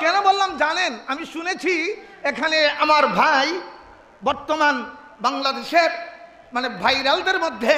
কেন বললাম জানেন, আমি শুনেছি এখানে আমার ভাই বর্তমান বাংলাদেশের মানে ভাইরালদের মধ্যে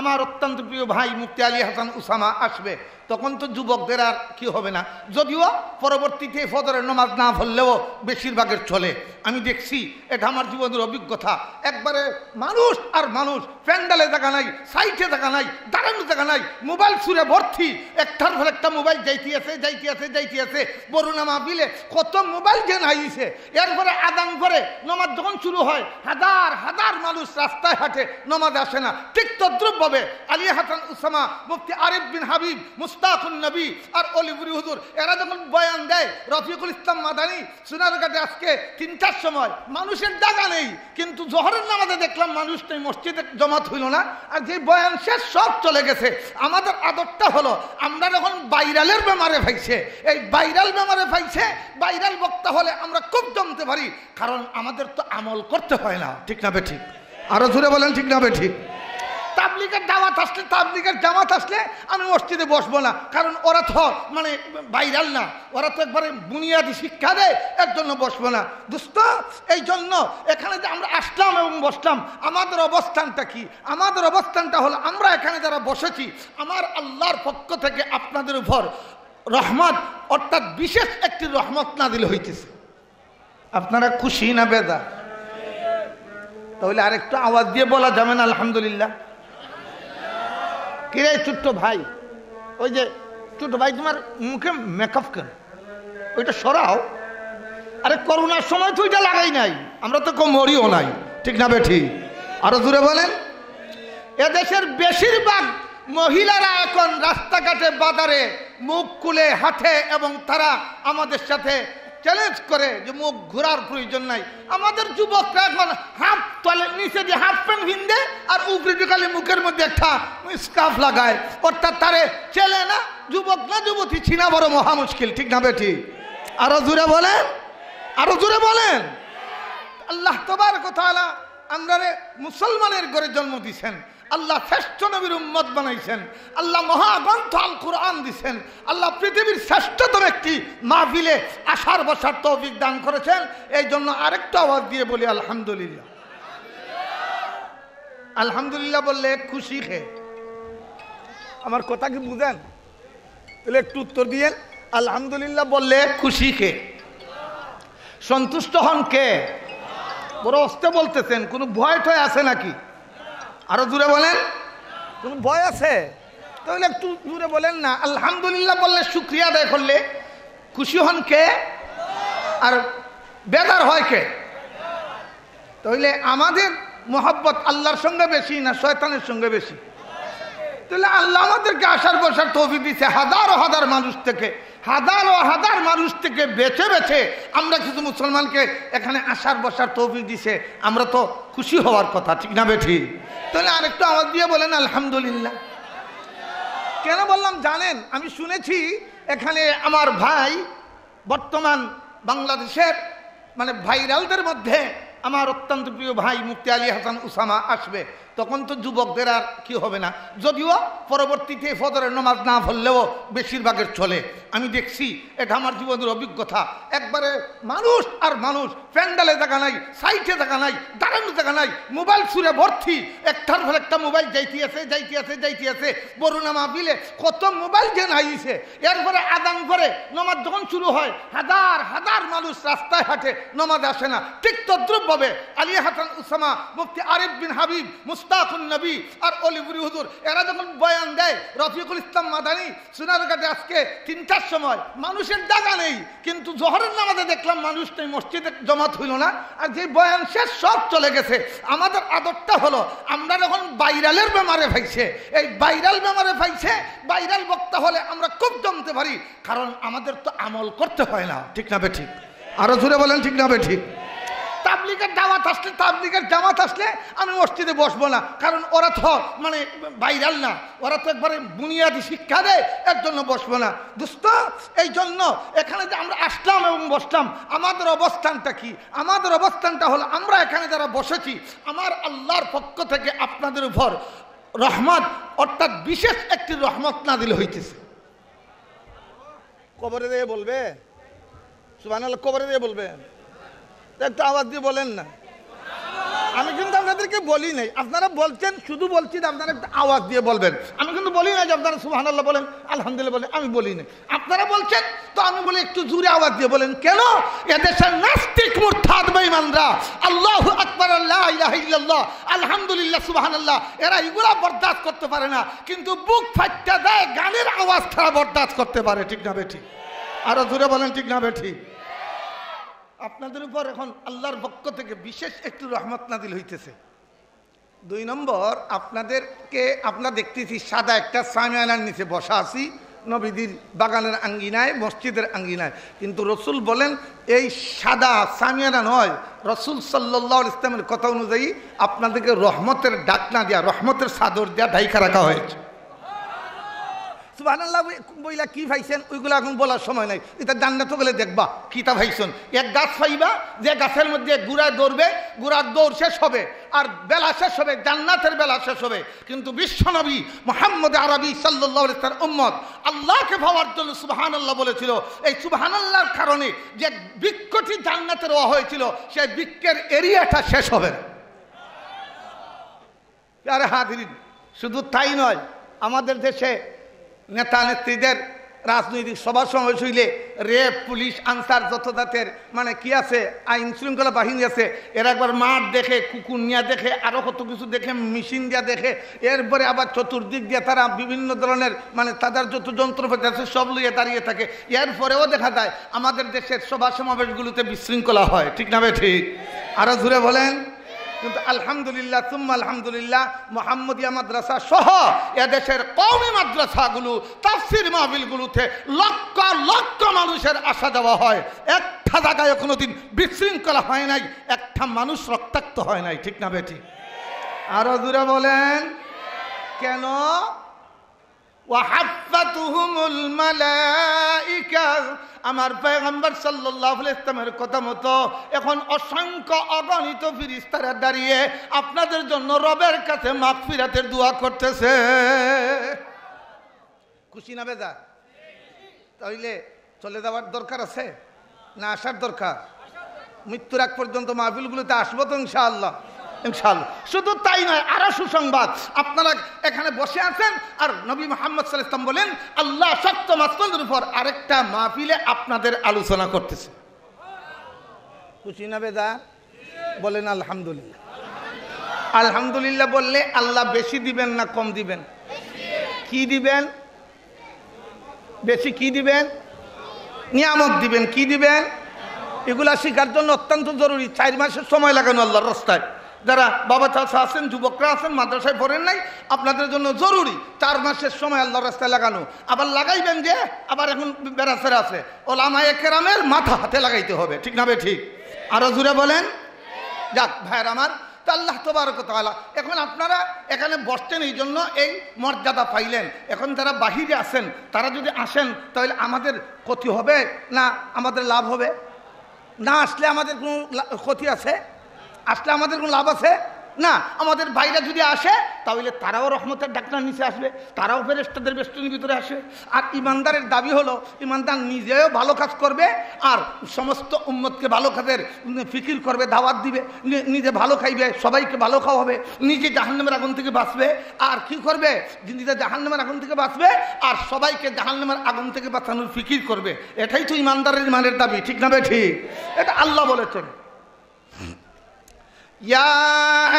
আমার অত্যন্ত প্রিয় ভাই মুফতি আলী হাসান উসামা আসবে। তখন তো যুবকদের আর কি হবে না, যদিও পরবর্তীতে ফজরের নামাজ না পড়লেও বেশিরভাগের চলে। আমি দেখছি, এটা আমার জীবনের অভিজ্ঞতা। একবারে মানুষ আর মানুষ, প্যান্ডালে জায়গা নাই, সাইটে জায়গা নাই, দাঁড়ানো জায়গা নাই, মোবাইল ছুঁড়ে ভর্তি, একটার পর একটা মোবাইল যাইতে আছে। বরুণা মাহফিলে কত মোবাইল যে নাইছে, এরপরে আদান করে নামাজ যখন শুরু হয় হাজার হাজার মানুষ রাস্তায় হাঁটে, নামাজ আসে না। ঠিক তদ্রুপভাবে আলী হাসান উসামা, মুফতি আরিফ বিন হাবিব, মুস্তাকুন নবী আর অলিপুরি হুজুর এরা যখন বয়ান দেয়, রফিকুল ইসলাম মাদানী সোনারঘাটে আজকে 3টার সময় মানুষের জায়গা নেই, কিন্তু জোহরের নামাজে দেখলাম মানুষ নেই, মসজিদে জমাত হইল না, আর যে বয়ান শেষ সব চলে গেছে। আমাদের আদরটা হলো, আমরা যখন ভাইরালের বেমারে ভাইছে, এই ভাইরাল বেমারে ভাইছে, ভাইরাল বক্তা হলে আমরা খুব জমতে পারি, কারণ আমাদের তো আমল করতে হয় না। ঠিক না বেঠিক? আরো জোরে বলেন ঠিক না বেঠিক? তাবলিগের দাওয়াত আসলে, তাবলিগের জামাত আসলে আমি মসজিদে বসবো না, কারণ ওরা তো মানে ভাইরাল না, ওরা তো একবারে বুনিয়াদি শিক্ষা দেয়, এর জন্য বসবো না। দোস্ত, এই জন্য এখানে যে আমরা আসলাম এবং বসলাম, আমাদের অবস্থানটা কি? আমাদের অবস্থানটা হলো, আমরা এখানে যারা বসেছি, আমার আল্লাহর পক্ষ থেকে আপনাদের উপর রহমত, অর্থাৎ বিশেষ একটি রহমত নাযিল হইতেছে। আপনারা খুশি না বেদা? তাহলে আরেকটু আওয়াজ দিয়ে বলা যাবে না আলহামদুলিল্লাহ? কিরে ছোট্ট ভাই, ওই যে ছোট্ট ভাই, তোমার মুখে মেকআপ কেন? ওইটা সরাও। আরে করোনার সময় তো ওইটা লাগাই নাই, আমরা তো মরিও নাই। ঠিক না বেঠি? আরো দূরে বলেন। এদেশের বেশিরভাগ মহিলারা এখন রাস্তাঘাটে বাজারে মুখ খুলে হাঁটে এবং তারা আমাদের সাথে চ্যালেঞ্জ করে যে মুখ ঘোরার প্রয়োজন নাই। আমাদের যুবকরা এখন হাফ তলের নিচে যে হাফ প্যান্ট ভিন্দে আর উপরে খালি মুখের মধ্যে একটা স্কার্ফ লাগায়, অর্থাৎ তারে চেলে না, যুবক না যুবতী চিনা বড় মহা মুশকিল। ঠিক না বেঠি? আরো জোরে বলেন, আরো জোরে বলেন। আল্লাহ তাবারক ওয়া তাআলা আমরারে মুসলমানের ঘরে জন্ম দিয়েছেন, আল্লাহ শ্রেষ্ঠ নবীর উম্মত বানাইছেন, আল্লাহ মহাগ্রন্থ আল কোরআন দিচ্ছেন, আল্লাহ পৃথিবীর শ্রেষ্ঠতম একটি মাহফিলে আসার বসার তৌফিক দান করেছেন। এই জন্য আরেকটা আওয়াজ দিয়ে বলি আলহামদুলিল্লাহ। আলহামদুলিল্লাহ বললে খুশি খেয়ে, আমার কথা কি বুঝেন? তাহলে একটু উত্তর দিয়েন। আলহামদুলিল্লাহ বললে খুশি খেয়ে, সন্তুষ্ট হন কে? বড় অস্তে বলতেছেন, কোনো ভয় টয় আছে নাকি? আরো জোরে বলেন। কোনো ভয় আছে? তাহলে একটু জোরে বলেন না। আলহামদুলিল্লাহ বললে, শুকরিয়া আদায় করলে খুশি হন কে? আর বেদার হয় কে? তাহলে আমাদের মোহাব্বত আল্লাহর সঙ্গে বেশি না শয়তানের সঙ্গে বেশি? তাহলে আল্লাহ আমাদেরকে আসার বসার তৌফিক দিচ্ছে, হাজার হাজার মানুষ থেকে, হাজার হাজার মানুষ থেকে বেছে বেছে আমরা কিছু মুসলমানকে এখানে আসার বসার তৌফিক দিছে, আমরা তো খুশি হওয়ার কথা। ঠিক না বেঠি? তাহলে আরেকটু আওয়াজ দিয়ে বলেন আলহামদুলিল্লাহ। কেন বললাম জানেন, আমি শুনেছি এখানে আমার ভাই বর্তমান বাংলাদেশের মানে ভাইরালদের মধ্যে আমার অত্যন্ত প্রিয় ভাই মুফতি আলী হাসান উসামা আসবে। তখন তো যুবকদের আর কি হবে না, যদিও পরবর্তীতে ফজরের নামাজ না পড়লেও বেশিরভাগের চলে। আমি দেখছি, এটা আমার জীবনের অভিজ্ঞতা। একবারে মানুষ আর মানুষ, প্যান্ডালে জায়গা নাই, সাইটে জায়গা নাই, দাঁড়ানো জায়গা নাই, মোবাইল ছুঁড়ে ভর্তি, একটার পর একটা মোবাইল যাইতে আছে। বরুণা মাহফিলে কত মোবাইল যে নাইছে, এরপরে আদান করে নামাজ যখন শুরু হয় হাজার হাজার মানুষ রাস্তায় হাঁটে, নামাজ আসে না। ঠিক তদ্রুপভাবে আলী হাসান উসামা, মুফতি আরিফ বিন হাবিব, মুস্তাকুন নবী আর অলিপুরি হুজুর এরা যখন বয়ান দেয়, রফিকুল ইসলাম মাদানী সোনারঘাটে আজকে 3টার সময় মানুষের জায়গা নেই, কিন্তু জোহরের নামাজে দেখলাম মানুষ নেই, মসজিদে জমাত হইল না, আর যে বয়ান শেষ সব চলে গেছে। আমাদের আদরটা হলো, আমরা যখন ভাইরালের বেমারে ভাইছে, এই ভাইরাল বেমারে ভাইছে, ভাইরাল বক্তা হলে আমরা খুব জমতে পারি, কারণ আমাদের তো আমল করতে হয় না। ঠিক না বেঠিক? আরো জোরে বলেন ঠিক না বেঠিক? তাবলিগের দাওয়াত আসলে, তাবলিগের জামাত আসলে আমি মসজিদে বসবো না, কারণ ওরা তো মানে ভাইরাল না, ওরা তো একবারে বুনিয়াদি শিক্ষা দেয়, এর জন্য বসবো না। দোস্ত, এই জন্য এখানে যে আমরা আসলাম এবং বসলাম, আমাদের অবস্থানটা কি? আমাদের অবস্থানটা হলো, আমরা এখানে যারা বসেছি, আমার আল্লাহর পক্ষ থেকে আপনাদের উপর রহমত, অর্থাৎ বিশেষ একটি রহমত নাযিল হইতেছে। কবরে দিয়ে বলবে সুবহানাল্লাহ কবরে দিয়ে বলবেন, একটু আওয়াজ দিয়ে বলেন না। আমি কিন্তু আপনাদেরকে বলি নাই, আপনারা বলছেন, শুধু বলছি আপনারা একটা আওয়াজ দিয়ে বলবেন। আমি কিন্তু বলি না যে আপনারা সুবহানাল্লাহ বলেন, আলহামদুলিল্লাহ বলেন, আমি বলি না। আপনারা বলছেন তো আমি বলি একটু জোরে আওয়াজ দিয়ে বলেন। কেন? এদেশের নাস্তিক মুরতাদ বেঈমানরা আল্লাহু আকবার, লা ইলাহা ইল্লাল্লাহ, আলহামদুলিল্লাহ, সুবহানাল্লাহ, এরা এগুলা বরদাস্ত করতে পারে না, কিন্তু বুক ফাটটা দেয় গানের আওয়াজ ছাড়া বরদাস্ত করতে পারে। ঠিক না বেঠিক? আরো জোরে বলেন, ঠিক না বেঠিক? আপনাদের উপর এখন আল্লাহর পক্ষ থেকে বিশেষ একটু রহমত নাজিল হইতেছে। 2 নম্বর, আপনাদেরকে আপনারা দেখতেছি সাদা একটা সামিয়ানার নিচে বসা আছি, নবীদের বাগানের আঙ্গিনায়, মসজিদের আঙ্গিনায়, কিন্তু রসুল বলেন এই সাদা সামিয়ানা নয়, রসুল সাল্লাল্লাহু আলাইহি ওয়াসাল্লামের কথা অনুযায়ী আপনাদেরকে রহমতের ডাকনা দিয়া, রহমতের চাদর দিয়া ঢাইকা রাখা হয়েছে। সুবহানাল্লাহ বইলা কি ভাইছেন ওইগুলো এখন বলার সময় নাই। এটা জান্নাতে গেলে দেখবা কিতা ভাইছেন। এক গাছ পাইবা, যে গাছের মধ্যে গুড়া দৌড়বে, গুড়ার দৌড় শেষ হবে আর বেলা শেষ হবে, জান্নাতের বেলা শেষ হবে। কিন্তু বিশ্বনবী মুহাম্মদ আরবি সাল্লাল্লাহু আলাইহি ওয়াসাল্লাম উম্মত আল্লাহকে পাওয়ার জন্য সুবহানাল্লাহ বলেছিল। এই সুবহানাল্লাহর কারণে যে বৃক্ষটি জান্নাতের হওয়া হয়েছিল, সেই বৃক্ষের এরিয়াটা শেষ হবে না। আরে হাজিরিন, শুধু তাই নয়, আমাদের দেশে নেতা নেত্রীদের রাজনৈতিক সভা সমাবেশ হইলে রেপ, পুলিশ, আনসার, যত জাতের মানে কি আছে, আইন শৃঙ্খলা বাহিনী আছে, এরা একবার মাঠ দেখে, কুকুর নিয়ে দেখে, আরো কত কিছু দেখে, মেশিন দিয়া দেখে, এরপরে আবার চতুর্দিক দিয়ে তারা বিভিন্ন ধরনের মানে তাদের যত যন্ত্রপাতি আছে সব লইয়ে দাঁড়িয়ে থাকে। এরপরেও দেখা যায় আমাদের দেশের সভা সমাবেশগুলোতে বিশৃঙ্খলা হয়। ঠিক না ঠিক? আরো জুড়ে বলেন। কিন্তু আলহামদুলিল্লাহ তুম্মা আলহামদুলিল্লাহ, মুহাম্মদিয়া মাদ্রাসা সহ এদেশের কওমি মাদ্রাসাগুলো, তাফসীর মাহফিলগুলোতে লক্ষ লক্ষ মানুষের আসা যাওয়া হয়। একটা জায়গায় কোনোদিন বিশৃঙ্খলা হয় নাই, একটা মানুষ রক্তাক্ত হয় নাই। ঠিক না বেটি? আরো জোরে বলেন। কেন? ওয়াহাফাতুহুমুল মালাইকা, আমার পয়গম্বর সাল্লাল্লাহু আলাইহি ওয়াসাল্লামের কথা মতো এখন অসংখ্য অগণিত ফেরেশতারা দাঁড়িয়ে আপনাদের জন্য রবের কাছে মাগফিরাতের দোয়া করতেছে। খুশি না বেজার? তাইলে চলে যাওয়ার দরকার আছে না আসার দরকার? মৃত্যুর আগ পর্যন্ত মাহফিলগুলোতে আসবো তো ইনশাআল্লাহ, ইনশাআল্লাহ। শুধু তাই নয়, আরো সুসংবাদ, আপনারা এখানে বসে আছেন আর নবী মুহাম্মদ সাল্লাল্লাহু আলাইহি ওয়াসাল্লাম বলেন আল্লাহ সত্য মাসলার উপর আরেকটা মাহফিলে আপনাদের আলোচনা করতেছে। খুশি না বেদা? বলেন আলহামদুলিল্লাহ। আলহামদুলিল্লাহ বললে আল্লাহ বেশি দিবেন না কম দিবেন? কি দিবেন? বেশি কি দিবেন? নিয়ামত দিবেন। কি দিবেন? এগুলা শেখার জন্য অত্যন্ত জরুরি। 4 মাসের সময় লাগানো আল্লাহর রাস্তায়। যারা বাবা চাচা আছেন, যুবকরা আছেন, মাদ্রাসায় পড়েন নাই, আপনাদের জন্য জরুরি 4 মাসের সময় আল্লাহর রাস্তায় লাগানো। আবার লাগাইবেন যে আবার এখন বেড়াচেরা আছে, ওলামায়ে কেরামের মাথা হাতে লাগাইতে হবে। ঠিক না ঠিক? আরো জুড়ে বলেন। যাক ভাইয়ের আমার, তো আল্লাহ তাবারক ওয়া তাআলা এখন আপনারা এখানে বসছেন এই জন্য এই মর্যাদা পাইলেন। এখন যারা বাহিরে আছেন তারা যদি আসেন তাহলে আমাদের ক্ষতি হবে না আমাদের লাভ হবে? না আসলে আমাদের কোনো ক্ষতি আছে? আসলে আমাদের কোনো লাভ আছে না। আমাদের বাইরে যদি আসে তাহলে তারাও রহমতের ডাকনার নিচে আসবে, তারাও ফেরেশতাদের বেষ্টনীর ভিতরে আসবে। আর ইমানদারের দাবি হলো ইমানদার নিজেও ভালো কাজ করবে আর সমস্ত উম্মতকে ভালো কাজের ফিকির করবে, দাওয়াত দিবে, নিজে ভালো খাইবে, সবাইকে ভালো খাওয়াবে, নিজে জাহান্নামের আগুন থেকে বাঁচবে। আর কি করবে? নিজে জাহান্নামের আগুন থেকে বাঁচবে আর সবাইকে জাহান্নামের আগুন থেকে বাঁচানোর ফিকির করবে। এটাই তো ইমানদারের ইমানের দাবি। ঠিক না ঠিক? এটা আল্লাহ বলেছেন, ইয়া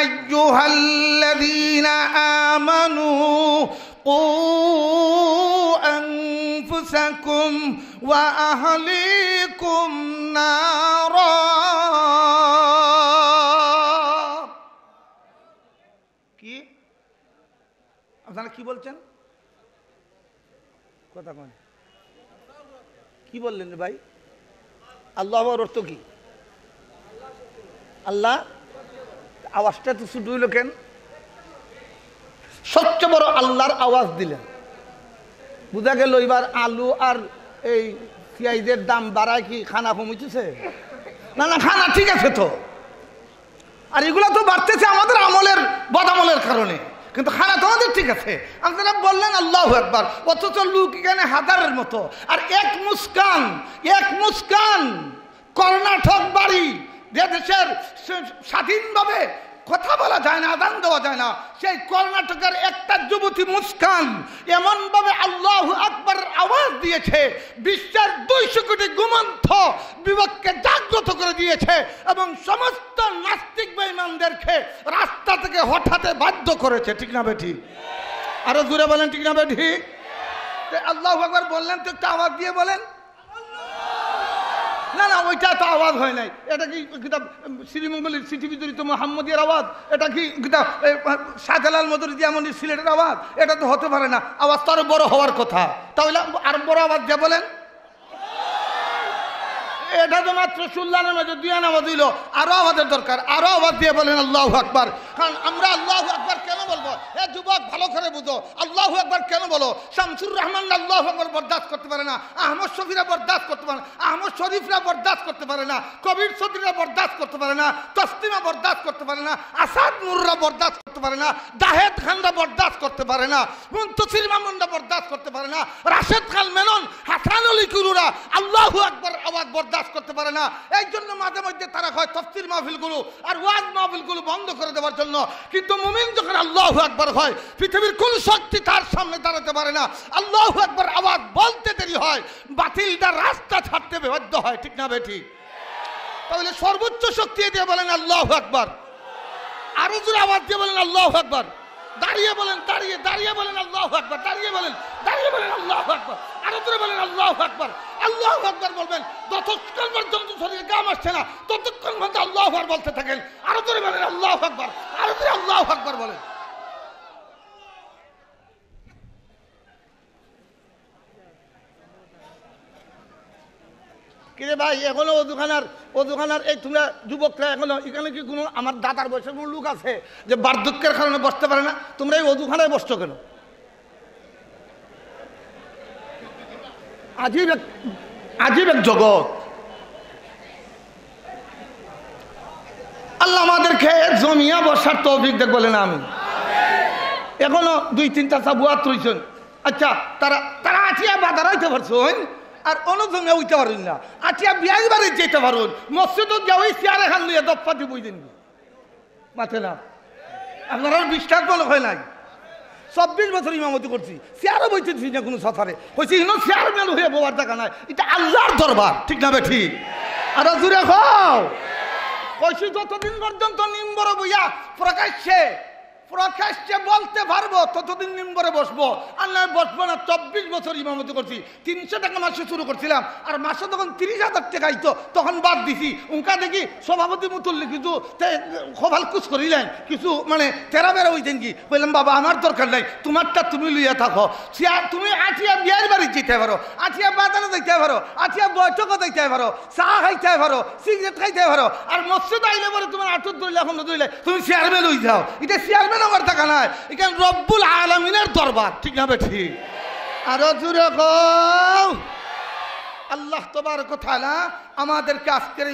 আইয়ুহাল্লাযীনা আমানু কু আনফুসাকুম ওয়া আহলিকুম নারা। কি আপনারা কি বলছেন? কথা কন, কি বললেন ভাই? আল্লাহ অর্থ কি? আল্লাহ আওয়াজটা তো শুধু হইল কেন? সবচেয়ে বড় আল্লাহর আওয়াজ দিলেন। বুঝা গেল এবার আলু আর এই পেঁয়াজের দাম বাড়ায় কি খানা কমিতেছে? না না, খানা ঠিক আছে তো, আর এগুলো তো বাড়তেছে আমাদের আমলের বদামলের কারণে। কিন্তু খানা তোমাদের ঠিক আছে। আপনারা বললেন আল্লাহু আকবার, অথচ লোক এখানে হাজারের মতো। আর এক মুস্কান কর্ণাটক বাড়ি, যে দেশের স্বাধীনভাবে কথা বলা যায় না, আযান দেওয়া যায় না, সেই কর্ণাটকের একটা যুবতী মুস্কান এমনভাবে আল্লাহু আকবার আওয়াজ দিয়েছে, বিশ্বের 200 কোটি ঘুমন্ত বিবেককে জাগ্রত করে দিয়েছে এবং সমস্ত নাস্তিক বেঈমানদেরকে রাস্তা থেকে হঠাতে বাধ্য করেছে। ঠিক না বেঠি? আরো জোরে বলেন ঠিক না বেঠি? আল্লাহু আকবার বললেন তো একটু আওয়াজ দিয়ে বলেন। না না, ওইটা তো আওয়াজ হয় নাই। এটা কি কিতাব শ্রীমঙ্গলের সিটি বিতরিত মোহাম্মদিয়ার আওয়াজ? এটা কি কিতাব শাহজালাল মদরদিয়ামনির সিলেটের আওয়াজ? এটা তো হতে পারে না। আওয়াজ তো আরো বড় হওয়ার কথা। তাহলে আর বড় আওয়াজ দিয়ে বলেন। এটা তো মাত্র সুল্লানের মাঝে দুই আওয়াজ হইল, আরো আওয়াজের দরকার। আরো আওয়াজ দিয়ে বলেন আল্লাহু আকবার। কারণ আমরা আল্লাহু আকবার কেন বলবো? এ যুবক ভালো করে বুঝো, আল্লাহু আকবার কেন বলো? শামসুর রহমান আল্লাহু আকবার বরদাস্ত করতে পারে না, আহমদ শফিরা বরদাস্ত করতে পারে না, আহমদ শরীফরা বরদাস্ত করতে পারে না, কবির চৌধুরীরা বরদাস্ত করতে পারে না, তসলিমা বরদাস্ত করতে পারে না, আসাদ নূররা বরদাস্ত করতে পারে না, জাহেদ খানরা বরদাস্ত করতে পারে না, মুনতাসির মামুনরা বরদাস্ত করতে পারে না, রাশেদ খান মেনন, হাসান আলী কুলুরা আল্লাহু আকবার আওয়াজ বরদাস্ত করতে পারে না। এই জন্য মাঝে মধ্যে তারা হয় তাফসীর মাহফিলগুলো আর ওয়াজ মাহফিলগুলো বন্ধ করে দেওয়ার জন্য। কিন্তু মুমিন যখন আল্লাহু আকবার হয়, পৃথিবীর কোন শক্তি তার সামনে দাঁড়াতে পারে না। আল্লাহু আকবার আওয়াজ বলতে দেরি হয়, বাতিলটা রাস্তা ছাড়তে বাধ্য হয়। ঠিক না বেঠিক? তাহলে সর্বোচ্চ শক্তি দিয়ে বলেন আল্লাহু আকবার। আরো জোরে আওয়াজ দিয়ে বলেন আল্লাহু আকবার। দাঁড়িয়ে বলেন, দাঁড়িয়ে বলেন আল্লাহু আকবার। দাঁড়িয়ে বলেন আল্লাহু আকবার। আরো জোরে বলেন আল্লাহু আকবার। আল্লাহু আকবার বলবেন যতক্ষণ পর্যন্ত শরীরে গাম আসছে না, ততক্ষণ পর্যন্ত আল্লাহু আকবার বলতে থাকেন। আরো জোরে বলেন আল্লাহু আকবার। আরো জোরে আল্লাহু আকবার বলেন। কিরে ভাই, এখনো ওদুখানার এই তোমরা যুবকরা এখনো এখানে কি কোনো আমার দাদার বয়সের কোনো লোক আছে যে বার্ধক্যের কারণে বসতে পারে না? তোমরা এই ওদুখানায় বসছো কেন? আজীব এক জগৎ। আল্লাহ আমাদেরকে জমিয়া বসার তৌফিক দেখ বলেন আমি। এখনো 2-3টা সাবুয়াত রয়েছেন। আচ্ছা, তারা আঠিয়া বাজার হইতে পারছেন আর অনুজনে উঠতে পারুন না। আঠিয়া বিয়াই বাড়ি যেতে পারুন, মসজিদ যাওয়াই চেয়ারে খান লইয়া দপ্পাতি বই দিন মাথে না। আপনার বিশ্বাস মনে হয় নাই? 24 বছর ইমামতি করছি, চেয়ারও বইতে দিচ্ছি না কোনো সফরে। হয়েছে ইনো চেয়ার মেল হয়ে বোবার দেখা নাই। এটা আল্লাহর দরবার। ঠিক না বেঠি? আর জুড়ে খাও কইছি যতদিন পর্যন্ত নিম্বর বইয়া প্রকাশ্যে বলতে পারবো ততদিন নিম্বরে বসবো, আর নয় বসবো না। 24 বছর ইমামতি করছি, 300 টাকা মাসে শুরু করছিলাম, আর মাসে তখন 30,000 টাকা আইতো, তখন বাদ দিছি। উনকা দেখি সভাপতি মুতুল্লি কিছু খোভাল কুচ করিলেন, কিছু মানে তেরা বেড়া হইতেন কি। বললাম বাবা আমার দরকার নাই, তোমারটা তুমি লইয়া থাকো। তুমি আঠিয়া বিয়ের বাড়ি যেতে পারো, আঠিয়া বাজারে যাইতে পারো, আঠিয়া বৈঠকও যাইতে পারো, চা খাইতে পারো, সিগারেট খাইতে পারো, আর মসজিদ আইলে পরে তোমার আঠুর ধরলে এখন ধরলে তুমি চেয়ারম্যান হয়ে যাও। এটা চেয়ারম্যান আমার টাকা নাই, এখানে রব্বুল আলামিনের দরবার। ঠিক না বেঠি? আরো জোরে কও। আল্লাহ তাবারক ওয়া তাআলা আমাদেরকে আজকের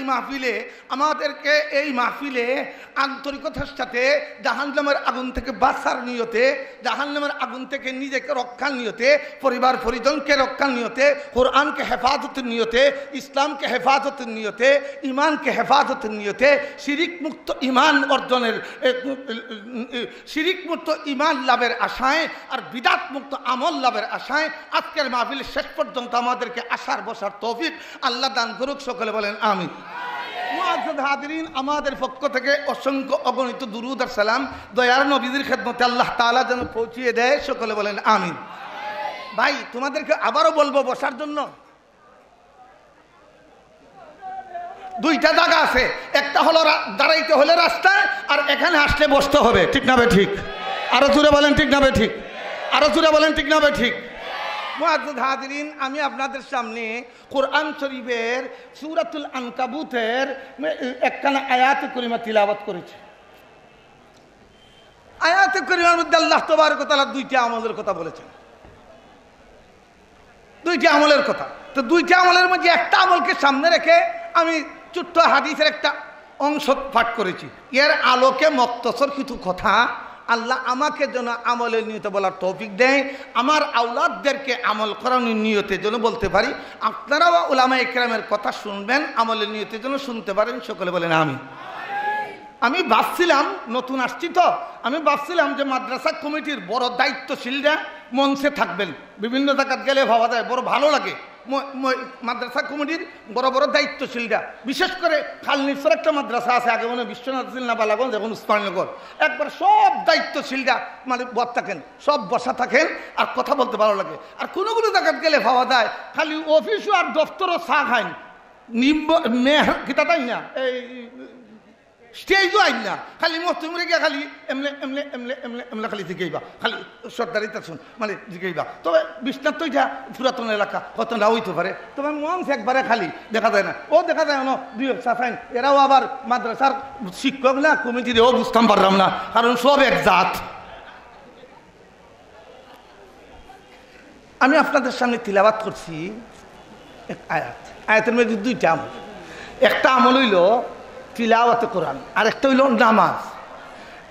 এই মাহফিলে আন্তরিকতার সাথে জাহান্নামের আগুন থেকে বাঁচার নিয়তে, জাহান্নামের আগুন থেকে নিজেকে রক্ষার নিয়তে, পরিবার পরিজনকে রক্ষার নিয়তে, কোরআনকে হেফাজতের নিয়তে, ইসলামকে হেফাজতের নিয়তে, ইমানকে হেফাজতের নিয়তে, শিরিক মুক্ত ইমান অর্জনের, শিরিক মুক্ত ইমান লাভের আশায় আর বিদাত মুক্ত আমল লাভের আশায় আজকের মাহফিলের শেষ পর্যন্ত আমাদেরকে আসার বসার তৌফিক আল্লাহ দান করুক। সকলে বলেন আমিন। মুআজ্জাজ হাজিরিন, আমাদের পক্ষ থেকে অসংখ্য অগণিত দুরূদ আর সালাম দয়ার নবীর খেদমতে আল্লাহ তাআলা যেন পৌঁছিয়ে দেয়। সকলে বলেন আমিন। ভাই তোমাদেরকে আবারও বলবো বসার জন্য। 2টা জায়গা আছে, একটা হলো দাঁড়াইতে হলে রাস্তায়, আর এখানে আসলে বসতে হবে। ঠিক না বে ঠিক? আরো জোরে বলেন ঠিক না বে ঠিক? আরো জোরে বলেন ঠিক না বে ঠিক? মুআজ্জাজ হাজিরিন, আমি আপনাদের সামনে কোরআন শরীফের সূরাতুল আনকাবুতের একখানা আয়াতে কারিমা তিলাওয়াত করেছি। আয়াতে কারিমার মধ্যে আল্লাহ তাবারক ওয়া তাআলা 2টা আমলের কথা বলেছেন। 2টা আমলের কথা। তো 2টা আমলের মধ্যে একটা আমলকে সামনে রেখে আমি ছোট্ট হাদিসের একটা অংশ পাঠ করেছি। এর আলোকে মুক্তসর কিছু কথা আল্লাহ আমাকে যেন আমলের নিয়তে বলার তৌফিক দেয়, আমার আওলাদদেরকে আমল করানোর নিয়তে যেন বলতে পারি। আপনারাও উলামা ইকরামের কথা শুনবেন, আমলের নিয়তে যেন শুনতে পারেন। সকলে বলেন আমিন। আমি ভাবছিলাম, নতুন আসছি তো, আমি ভাবছিলাম যে মাদ্রাসা কমিটির বড় দায়িত্বশীলরা মঞ্চে থাকবেন। বিভিন্ন জায়গায় গেলে ভাবা যায়, বড় ভালো লাগে। মাদ্রাসা কমিটির বড় বড় দায়িত্বশীলরা, বিশেষ করে খালনিসর একটা মাদ্রাসা আছে, আগে মনে বিশ্বনাথ জিল্লাবালাগঞ্জ, এখন উসমানীনগর, একবার সব দায়িত্বশীলরা মানে বস থাকেন, সব বসা থাকেন, আর কথা বলতে ভালো লাগে। আর কোনো কোনো জায়গায় গেলে ভাবা যায় খালি অফিসও আর দফতরও চা খাইন, কিতা তাই না, এই স্টেজও আইন না, খালি মস্তুমরে গিয়া খালি এমলে এমলে এমলে এমলে এমলে খালি জিগাইবা, খালি সর্দারি শুন মানে জিগাইবা। তবে বিশ্বনাথ তো এটা পুরাতন এলাকা, কত না হইতে পারে, তবে মঞ্চ একবারে খালি দেখা যায় না। ও দেখা যায় না দুই এক সাফাইন, এরাও আবার মাদ্রাসার শিক্ষক না, কমিটির ও বুঝতাম পারলাম না, কারণ সব এক জাত। আমি আপনাদের সামনে তিলাওয়াত করছি এক আয়াত, আয়াতের মধ্যে দুইটা আমল। একটা আমল হইল তিলাওয়াতে কোরআন, আর একটা হইল নামাজ।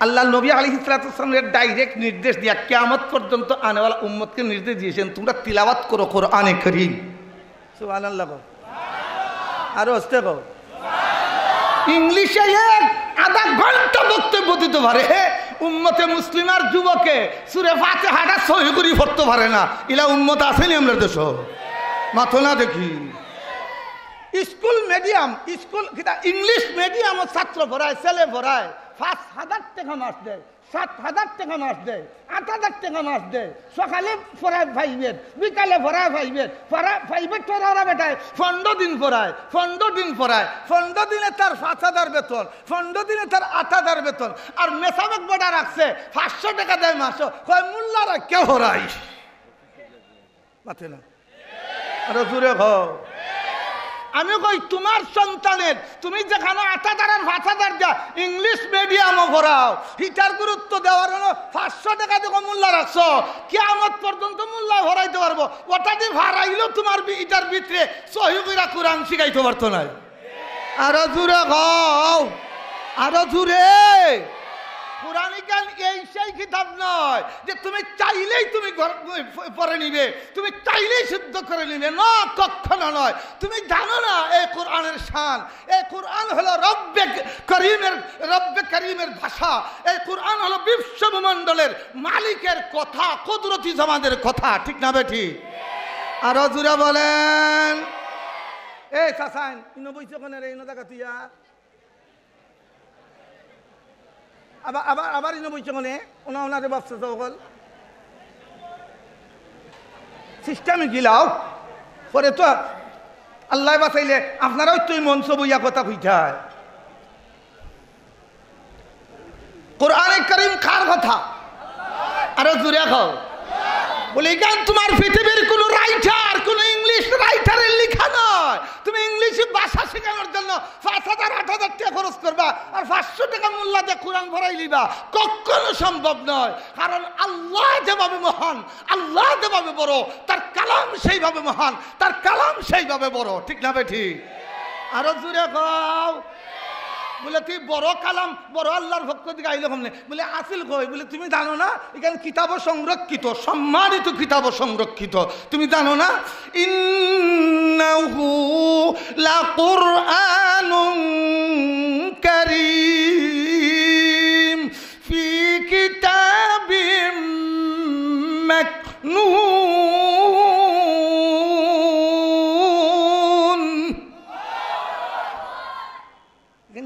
আল্লাহ নবী আলাইহিস সালামের ডাইরেক্ট নির্দেশ দিয়া কিয়ামত পর্যন্ত আনেওয়ালা উম্মতকে নির্দেশ দিয়েছেন, তোমরা তিলাওয়াত করো কোরআনে কারীম। সুবহানাল্লাহ। আরো আস্তে কও। ইংলিশে আধা ঘন্টা বক্তব্য দিতে পারে, উম্মতে মুসলিমার যুবকে সূরা ফাতিহাটা সহি করে পড়তে পারে না। ইলা উম্মত আসেনি আমরা দেশ, মাথো না দেখি। স্কুল মিডিয়াম, স্কুল ইংলিশ মিডিয়ামও ছাত্র পড়ায়, ছেলে পড়ায়, 5,000 টাকা মাস দেয়, 7,000 টাকা মাস দেয়, 8,000 টাকা মাস দেয়। সকালে পড়ায় 5 বিকালে পড়ায় 5 তোরা বেটায় 15 দিন পড়ায়, 15 দিন পড়ায়, 15 দিনে তার 5,000 বেতন, 15 দিনে তার 8,000 বেতন। আর মেসাবেক বেটা রাখছে 500 টাকা দেয় মাস, কয় মোল্লারা কে হরাই মাথে না। আরে দূরে হও। আমি কই তোমার সন্তানের তুমি যেখানে 8,000 আর 5,000 যা ইংলিশ মিডিয়ামও পড়াও, হিটার গুরুত্ব দেওয়ার জন্য 500 টাকা দেখো মূল্য রাখছো, কিয়ামত পর্যন্ত মূল্য ভরাইতে পারবো। ওটা দিয়ে ভাড়াইলেও তোমার ইটার ভিতরে সহি কইরা কোরআন শিখাইতে পারতো না। আরো জুড়ে গাও, আরো জুড়ে। কোরআন জ্ঞান এই সেই কিতাব নয় যে তুমি চাইলেই তুমি পড়ে নিবে, তুমি চাইলেই শুদ্ধ করে নিবে, না, কখনো নয়। তুমি জানো না এই কোরআনের শান, এই কোরআন হলো রব্বে করিমের ভাষা, এই কোরআন হলো বিশ্বমণ্ডলের মালিকের কথা, কুদরতি জামানের কথা, ঠিক না বেঠি? আরো জুড়ে বলেন। এই চাচাইন ইনো বইছে কোনে রে, ইনো দেখা তুইয়া আবার আবার আবার ইনো বইছে কোনে, ওনারে বাপসা সকল সিস্টেমে গিলাও পরে তো আল্লাহ বাঁচাইলে আপনারাও তুই মঞ্চ বইয়া কথা কইতায়। কোরআনে কারীম কার কথা? আরো জুড়ে খাও। বলে গান তোমার পৃথিবীর কোন রাইটার, কোন ইংলিশ রাইটারের লেখা নয়। তুমি ইংলিশে ভাষা শেখানোর জন্য 5,000 8,000 টাকা খরচ করবা, আর 500 টাকা মূল্য দিয়ে কোরআন ভরাই লিবা, কখনো সম্ভব নয়। কারণ আল্লাহ যেভাবে মহান, আল্লাহ যেভাবে বড়, তার কালাম সেইভাবে মহান, তার কালাম সেইভাবে বড়, ঠিক না বেঠি? আরো জুড়ে খাও। বলে তুই বড় কালাম, বড় আল্লাহর ভক্ত দিকে আইলে কমনে, বলে আসিল কই? বলে তুমি জানো না এখানে কিতাবও সংরক্ষিত, সম্মানিত কিতাবও সংরক্ষিত, তুমি জানো না? ইন্নাহু লাকুরআনুন কারীম ফি কিতাবিম মাকনুন।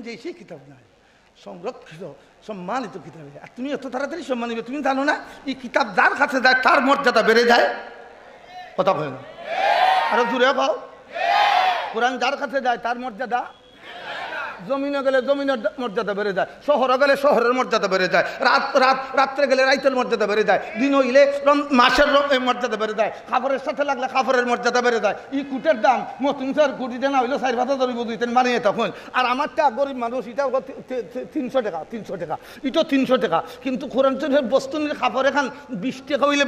যেই কিতাব নাই, সংরক্ষিত সম্মানিত কিতাব। আর তুমি এত তাড়াতাড়ি সম্মান নিবে, তুমি জানো না এই কিতাব যার কাছে যায় তার মর্যাদা বেড়ে যায়। কথা হয় না? আরো জুড়ে পাও। কোরআন যার কাছে যায় তার মর্যাদা, জমিনে গেলে জমিনের মর্যাদা বেড়ে যায়, শহরে গেলে শহরের মর্যাদা বেড়ে যায়, রাত্রে গেলে রাইতের মর্যাদা বেড়ে যায়, দিন হইলে মাসের মর্যাদা বেড়ে যায়, কাপড়ের সাথে লাগলে কাপড়ের মর্যাদা বেড়ে যায়। এই কুটের দাম মতুন স্যার কুটিতে না হইলে 4,000 ধরিব দিতেন মানিয়ে তখন। আর আমারটা গরিব মানুষ, এটা 300 টাকা, 300 টাকা, এটা 300 টাকা। কিন্তু কোরআন শরীফের বস্তু নিলে কাপড় এখান 20 টাকা হইলে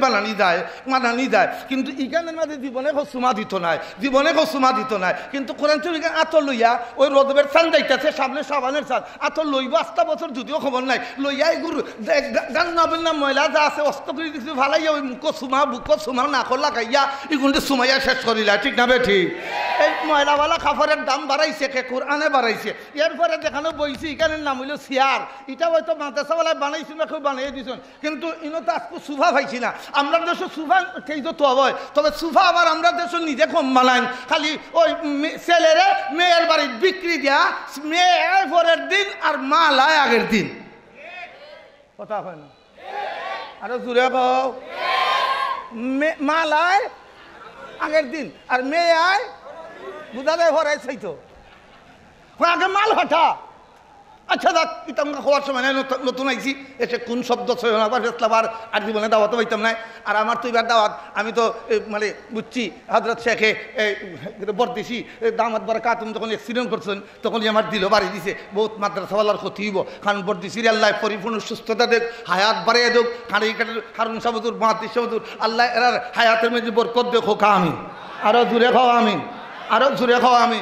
মানানি যায়। কিন্তু ইখানের মাঝে জীবনে সুমা দিত নাই, জীবনে সুমা দিত নাই। কিন্তু কোরআন শরীফ আত লইয়া ওই রোদবের চান্দাইটা আছে সামনে সাবানের চাল আর তো লইব 8টা বছর যদিও খবর নাই লইয়াই গুরু গান নাবেন না ময়লা যা আছে অস্ত করে কিছু ভালাই ওই মুখ সুমা বুক সুমা না করলা গাইয়া এগুলো সুমাইয়া শেষ করিলা ঠিক না বে ঠিক এই ময়লাওয়ালা কাপড়ের দাম বাড়াইছে কে কোরআনে বাড়াইছে এরপরে দেখানো বইছি এখানের নাম হইল চেয়ার এটা হয়তো মাদ্রাসাওয়ালায় বানাইছিল না কেউ বানিয়ে দিয়েছেন কিন্তু ইনো তো আজকে সুফা পাইছি না আমরা দেশে সুফা সেই তো হয় তবে সুফা আবার আমরা দেশে নিজে কম বানাই খালি ওই ছেলেরে মেয়ের বাড়ির বিক্রি দেয়া মেয়ে পরের দিন আর মাল আয় আগের দিন কথা হয় না আরো জুড়ে কও মাল আয় আগের দিন আর মেয়ে আয় বুঝা যায় ভরাই চাইতো আগে মাল হঠা আচ্ছা দেখ এটা হওয়ার সময় নতুন আইছি এসে কোন শব্দ আবার আর জীবনে দাওয়াতও পাইতাম না আর আমার তো এবার দাওয়াত আমি তো মানে বুঝছি হজরত শেখে বর্দিছি দামাত বারাকাত তুমি যখন অ্যাক্সিডেন্ট করছেন তখনই আমার দিল বাড়ি দিছে বহুত মাদ্রাসাওয়ালার ক্ষতি হইব কারণ বর্দিসির আল্লাহ পরিপূর্ণ সুস্থতা দেখ হায়াত বাড়িয়ে দেখ কারণ হারুন সাবুদুর মাহাতি সাবুদুর আল্লাহ এরার হায়াতের মধ্যে বরকত দেখো খা আমি আরও দূরে খাওয়া আমি আরও জুড়ে খাওয়া আমি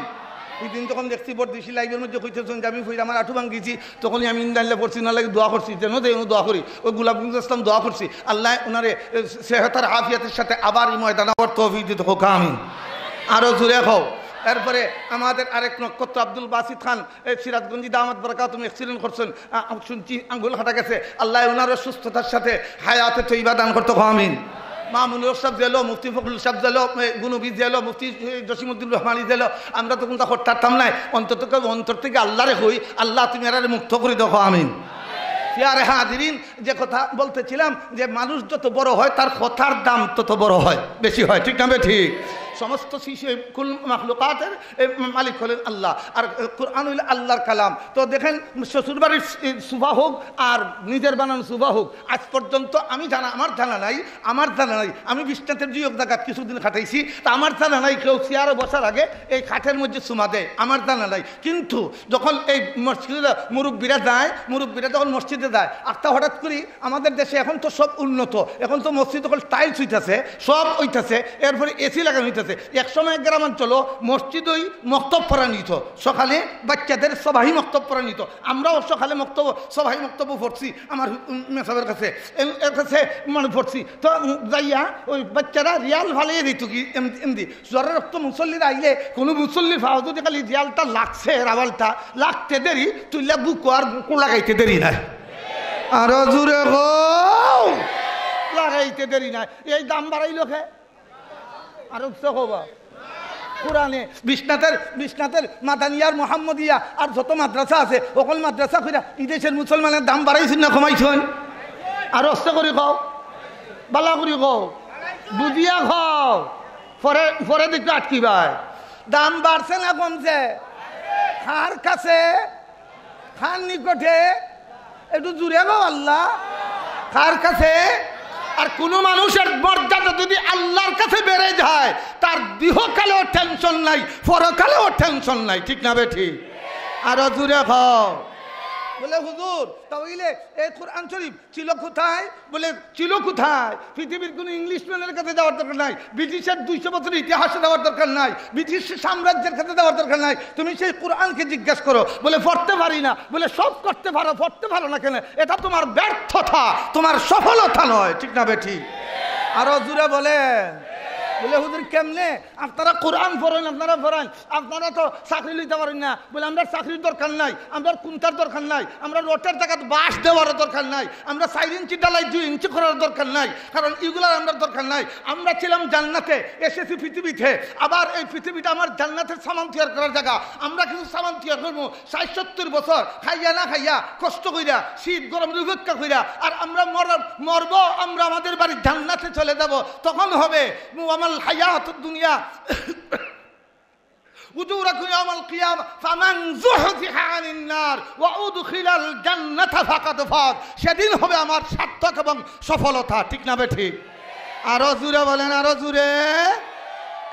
এই দিন যখন দেখছি বর্দিসি লাইভের মধ্যে কইতেছেন যে আমি আমার আঁঠু ভাঙিয়েছি তখনই আমি ইন্দানলে পড়ছি না লাগে দোয়া করছি যেন দেয় দোয়া করি ওই গুলাবুল ইসলাম দোয়া করছি আল্লাহ ওনারে সেহতার আফিয়াতের সাথে আবার এই ময়দান আবার তৌফিক দিতে হোক আমি আরও জুড়ে খাও এরপরে আমাদের আরেক নক্ষত্র আব্দুল বাসিদ খান সিরাজগঞ্জি দামাত বারাকাত তুমি অ্যাক্সিডেন্ট করছেন শুনছি আঙ্গুল হাঁটা গেছে আল্লাহ ওনারও সুস্থতার সাথে হায়াতে তৈবা দান করতে হোক আমিন মামুনুর সাহেব জেলো মুফতি ফখরুল সাহেব জেলো গুনুবি জেলো মুফতি জসিমুদ্দিন রহমানি জেলো আমরা তখন তা করতাম নাই অন্তর থেকে আল্লাহরে হই আল্লাহ তুমি এরারে মুক্ত করে দেখো আমিন ফিয়ারে হাজিরিন যে কথা বলতেছিলাম যে মানুষ যত বড় হয় তার কথার দাম তত বড় হয় বেশি হয় ঠিক না ঠিক সমস্ত কুল মাখলুকাতের মালিক হলেন আল্লাহ আর কোরআন হইল আল্লাহর কালাম তো দেখেন শ্বশুরবাড়ির সুভা হোক আর নিজের বানানো সুভা হোক আজ পর্যন্ত আমি আমার জানা নাই আমি বিশ্বনাথের জিয়ক জায়গাত কিছুদিন খাটাইছি তা আমার জানা নাই কেউ চেয়ারে বসার আগে এই খাটের মধ্যে সুমা দেয় আমার জানা নাই কিন্তু যখন এই মসজিদে মুরব্বীরা যখন মসজিদে যায় আটটা হঠাৎ করি আমাদের দেশে এখন তো সব উন্নত এখন তো মসজিদ যখন টাইলস হইতেছে সব হইতেছে এরপরে এসি লাগানো হইতেছে এক সময় গ্রামাঞ্চল মসজিদই মক্তব পড়া নিত সকালে বাচ্চাদের সবাই মক্তব পড়া নিত আমরাও সকালে সবাই মক্তব্য পড়ছি আমার মেসাবের কাছে এর কাছে মানে পড়ছি তো যাইয়া ওই বাচ্চারা রিয়াল ভালিয়ে দিত কি এমনি জ্বরের রক্ত মুসল্লিরা আইলে কোনো মুসল্লির ভাও যদি খালি রিয়ালটা লাগছে রাবালটা লাগতে দেরি তুইলা বুক আর লাগাইতে দেরি নাই আরো জুড়ে লাগাইতে দেরি নাই এই দাম বাড়াইল খে আর কোরআনে বিশ্বনাথের মাদানিয়ার মোহাম্মদিয়া আর যত মাদ্রাসা আছে সকল মাদ্রাসা কইরা এই দেশের মুসলমানের দাম বাড়াইছেন না কমাইছেন আর অস্ত করে খাও বালা করি খাও বুঝিয়া খাও পরে দেখতে আটকি ভাই দাম বাড়ছে না কমছে খার কাছে খার নিকটে একটু জুড়ে গো আল্লাহ খার কাছে আর কোন মানুষের মর্যাদা যদি আল্লাহর কাছে বেড়ে যায় তার ইহকালেও টেনশন নাই পরকালেও টেনশন নাই ঠিক না বেঠিক আরো জুড়ে খাও বলে হুজুর তাহলে এই কোরআন শরীফ ছিল কোথায় বলে ছিল কোথায় পৃথিবীর কোনো ইংলিশম্যানের কাছে যাওয়ার দরকার নাই ব্রিটিশের 200 বছরের ইতিহাসে যাওয়ার দরকার নাই ব্রিটিশ সাম্রাজ্যের কাছে যাওয়ার দরকার নাই তুমি সেই কোরআনকে জিজ্ঞাসা করো বলে পড়তে পারি না বলে সব করতে পারো পড়তে পারো না কেন এটা তোমার ব্যর্থতা তোমার সফলতা নয় ঠিক না বেঠিক আরো জুড়ে বলেন বলে হুজুর কেমনে আপনারা কোরআন পড়েন আপনারা তো চাকরি লইতে পারেন না বলে আমরা চাকরির দরকার নাই আমরা কুন্তার দরকার নাই আমরা রোটের জায়গায় বাঁশ দেওয়ার দরকার নাই আমরা 4 ইঞ্চি ডালাই 2 ইঞ্চি করার দরকার নাই কারণ এগুলার আমরা দরকার নাই আমরা ছিলাম জান্নাতে এসেছি পৃথিবীতে আবার এই পৃথিবীটা আমার জান্নাতের সামান তৈরি করার জায়গা আমরা কিছু সামান তৈরি করবো 60-70 বছর খাইয়া না খাইয়া কষ্ট কইরা শীত গরম উপেক্ষা কইরা আর আমরা মরবো আমরা আমাদের বাড়ির জান্নাতে চলে যাব তখন হবে الحياة الدنيا وجوركم يوم القيامة فمن زحزح عن النار وأدخل الجنة فقد فاز সেদিন হবে আমার সার্থক এবং সফলতা ঠিক না বেঠিক আরো জোরে বলেন আরো জোরে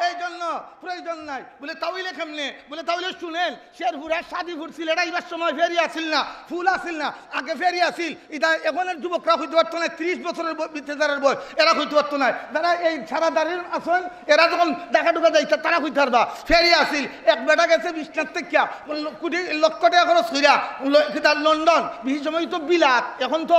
এই জন্য প্রয়োজন নাই। বলে তাহলে কেমনে? বলে তাহলে শুনেন, শেরপুরের শাদিপুর সিলেট আইবার সময় ফেরি আসিল না, ফুল আসিল না, আগে ফেরি আসিল। এটা এখনের যুবকরা হইতে পারতো না, 30 বছরের বিদ্যাধারের বয় এরা হইতে পারতো না। যারা এই সারা দাঁড়িয়ে আসেন এরা যখন দেখা ঢুকা যাইছে তারা হইতে পারবা। ফেরি আসিল, এক বেটা গেছে বিশ্বনাথ থেকে কোটি লক্ষ টাকা খরচ কইরা লন্ডন, বিশেষ সময় তো বিলাত, এখন তো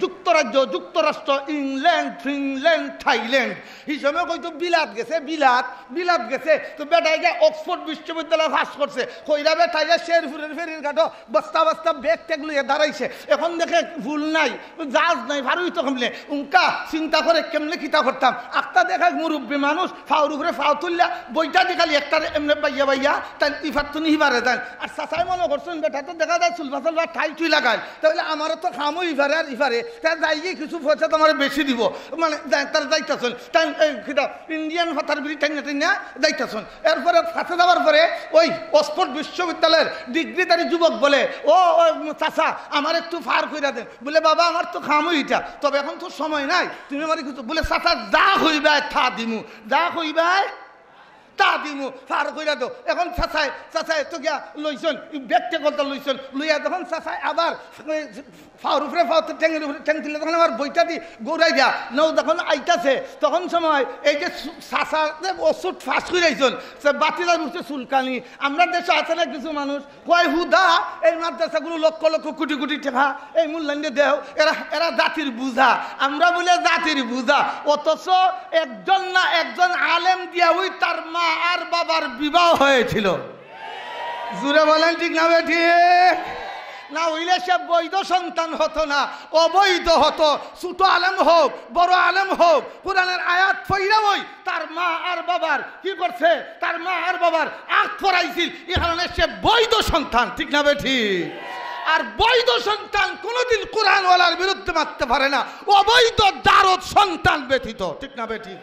যুক্তরাজ্য, যুক্তরাষ্ট্র, ইংল্যান্ড, ফিনল্যান্ড, থাইল্যান্ড, এই সময় হয়তো বিলাত গেছে, বিলাত গেছে। তো বেটাই গিয়ে অক্সফোর্ড বিশ্ববিদ্যালয়ে পাস করছে। কইরা বেটাই গিয়ে শেরপুরের ফেরির ঘাটও বস্তা বস্তা ব্যাগ ট্যাগ লইয়া দাঁড়াইছে। এখন দেখে ভুল নাই, জাহাজ নাই, ভারুই তো কমলে উনকা চিন্তা করে কেমনে কিতা করতাম। আখতা দেখা মুরব্বী মানুষ ফাউর উপরে ফাউ তুললা বইটা দেখালি একটা এমনি বাইয়া বাইয়া তাই ইফার তো নিহিবারে দেন। আর চাচাই মনে করছেন বেটা তো দেখা যায় চুলবা চলবা ঠাই টুই লাগায়, তাহলে আমারও তো খামো ইফারে আর ইফারে, তাই যাই গিয়ে কিছু পয়সা তোমার বেশি দিব, মানে তার যাইতেছেন তাই ইন্ডিয়ান ভাতার বিড়ি টাইনা টাইনা যাইতেছেন। এরপরে ফাঁসে যাওয়ার পরে ওই অক্সফোর্ড বিশ্ববিদ্যালয়ের ডিগ্রিধারী যুবক বলে, ও চাচা আমার একটু ফার কইরা দেন। বলে বাবা আমার তো খামো ইটা, তবে এখন তো সময় নাই, তুমি আমার কিছু। বলে চাচা যা হইবাই থা দিমু, যা হইবাই তা দিমু, ফার কইরা দো। এখন চাচাই তো গিয়া লইছেন ব্যাগটা কলটা লইছেন, লইয়া যখন চাচাই আবার ফাওর উপরে ফাও ট্যাঙ্গের উপরে ট্যাং দিলে তখন আবার বইটা দি গৌরাই দিয়া নৌ যখন আইতাছে তখন সময় এই যে চাচা যে ওষুধ ফাঁস করাইছেন সে বাতিদার উঠছে চুলকানি। আমরা দেশে আছে না কিছু মানুষ কয় হুদা এই মাদ্রাসাগুলো লক্ষ লক্ষ কোটি কোটি টাকা এই মূল্যান্ডে দেও, এরা জাতির বুঝা, আমরা বলে জাতির বুঝা। অথচ একজন না একজন আলেম দিয়া ওই তার মা আর বাবার বিবাহ হয়েছিল। জুড়ে বলেন ঠিক না বেঠি? না হইলে সে বৈধ সন্তান হতো না, অবৈধ হতো। ছোট আলেম হোক বড় আলেম হোক, কোরআনের আয়াত পড়া বই তার মা আর বাবার কি করছে, তার মা আর বাবার আখ পড়াইছিল, এ কারণে সে বৈধ সন্তান। ঠিক না বেঠি? আর বৈধ সন্তান কোনোদিন কোরআনওয়ালার বিরুদ্ধে মারতে পারে না, অবৈধ দারদ সন্তান ব্যতীত। ঠিক না বেঠি?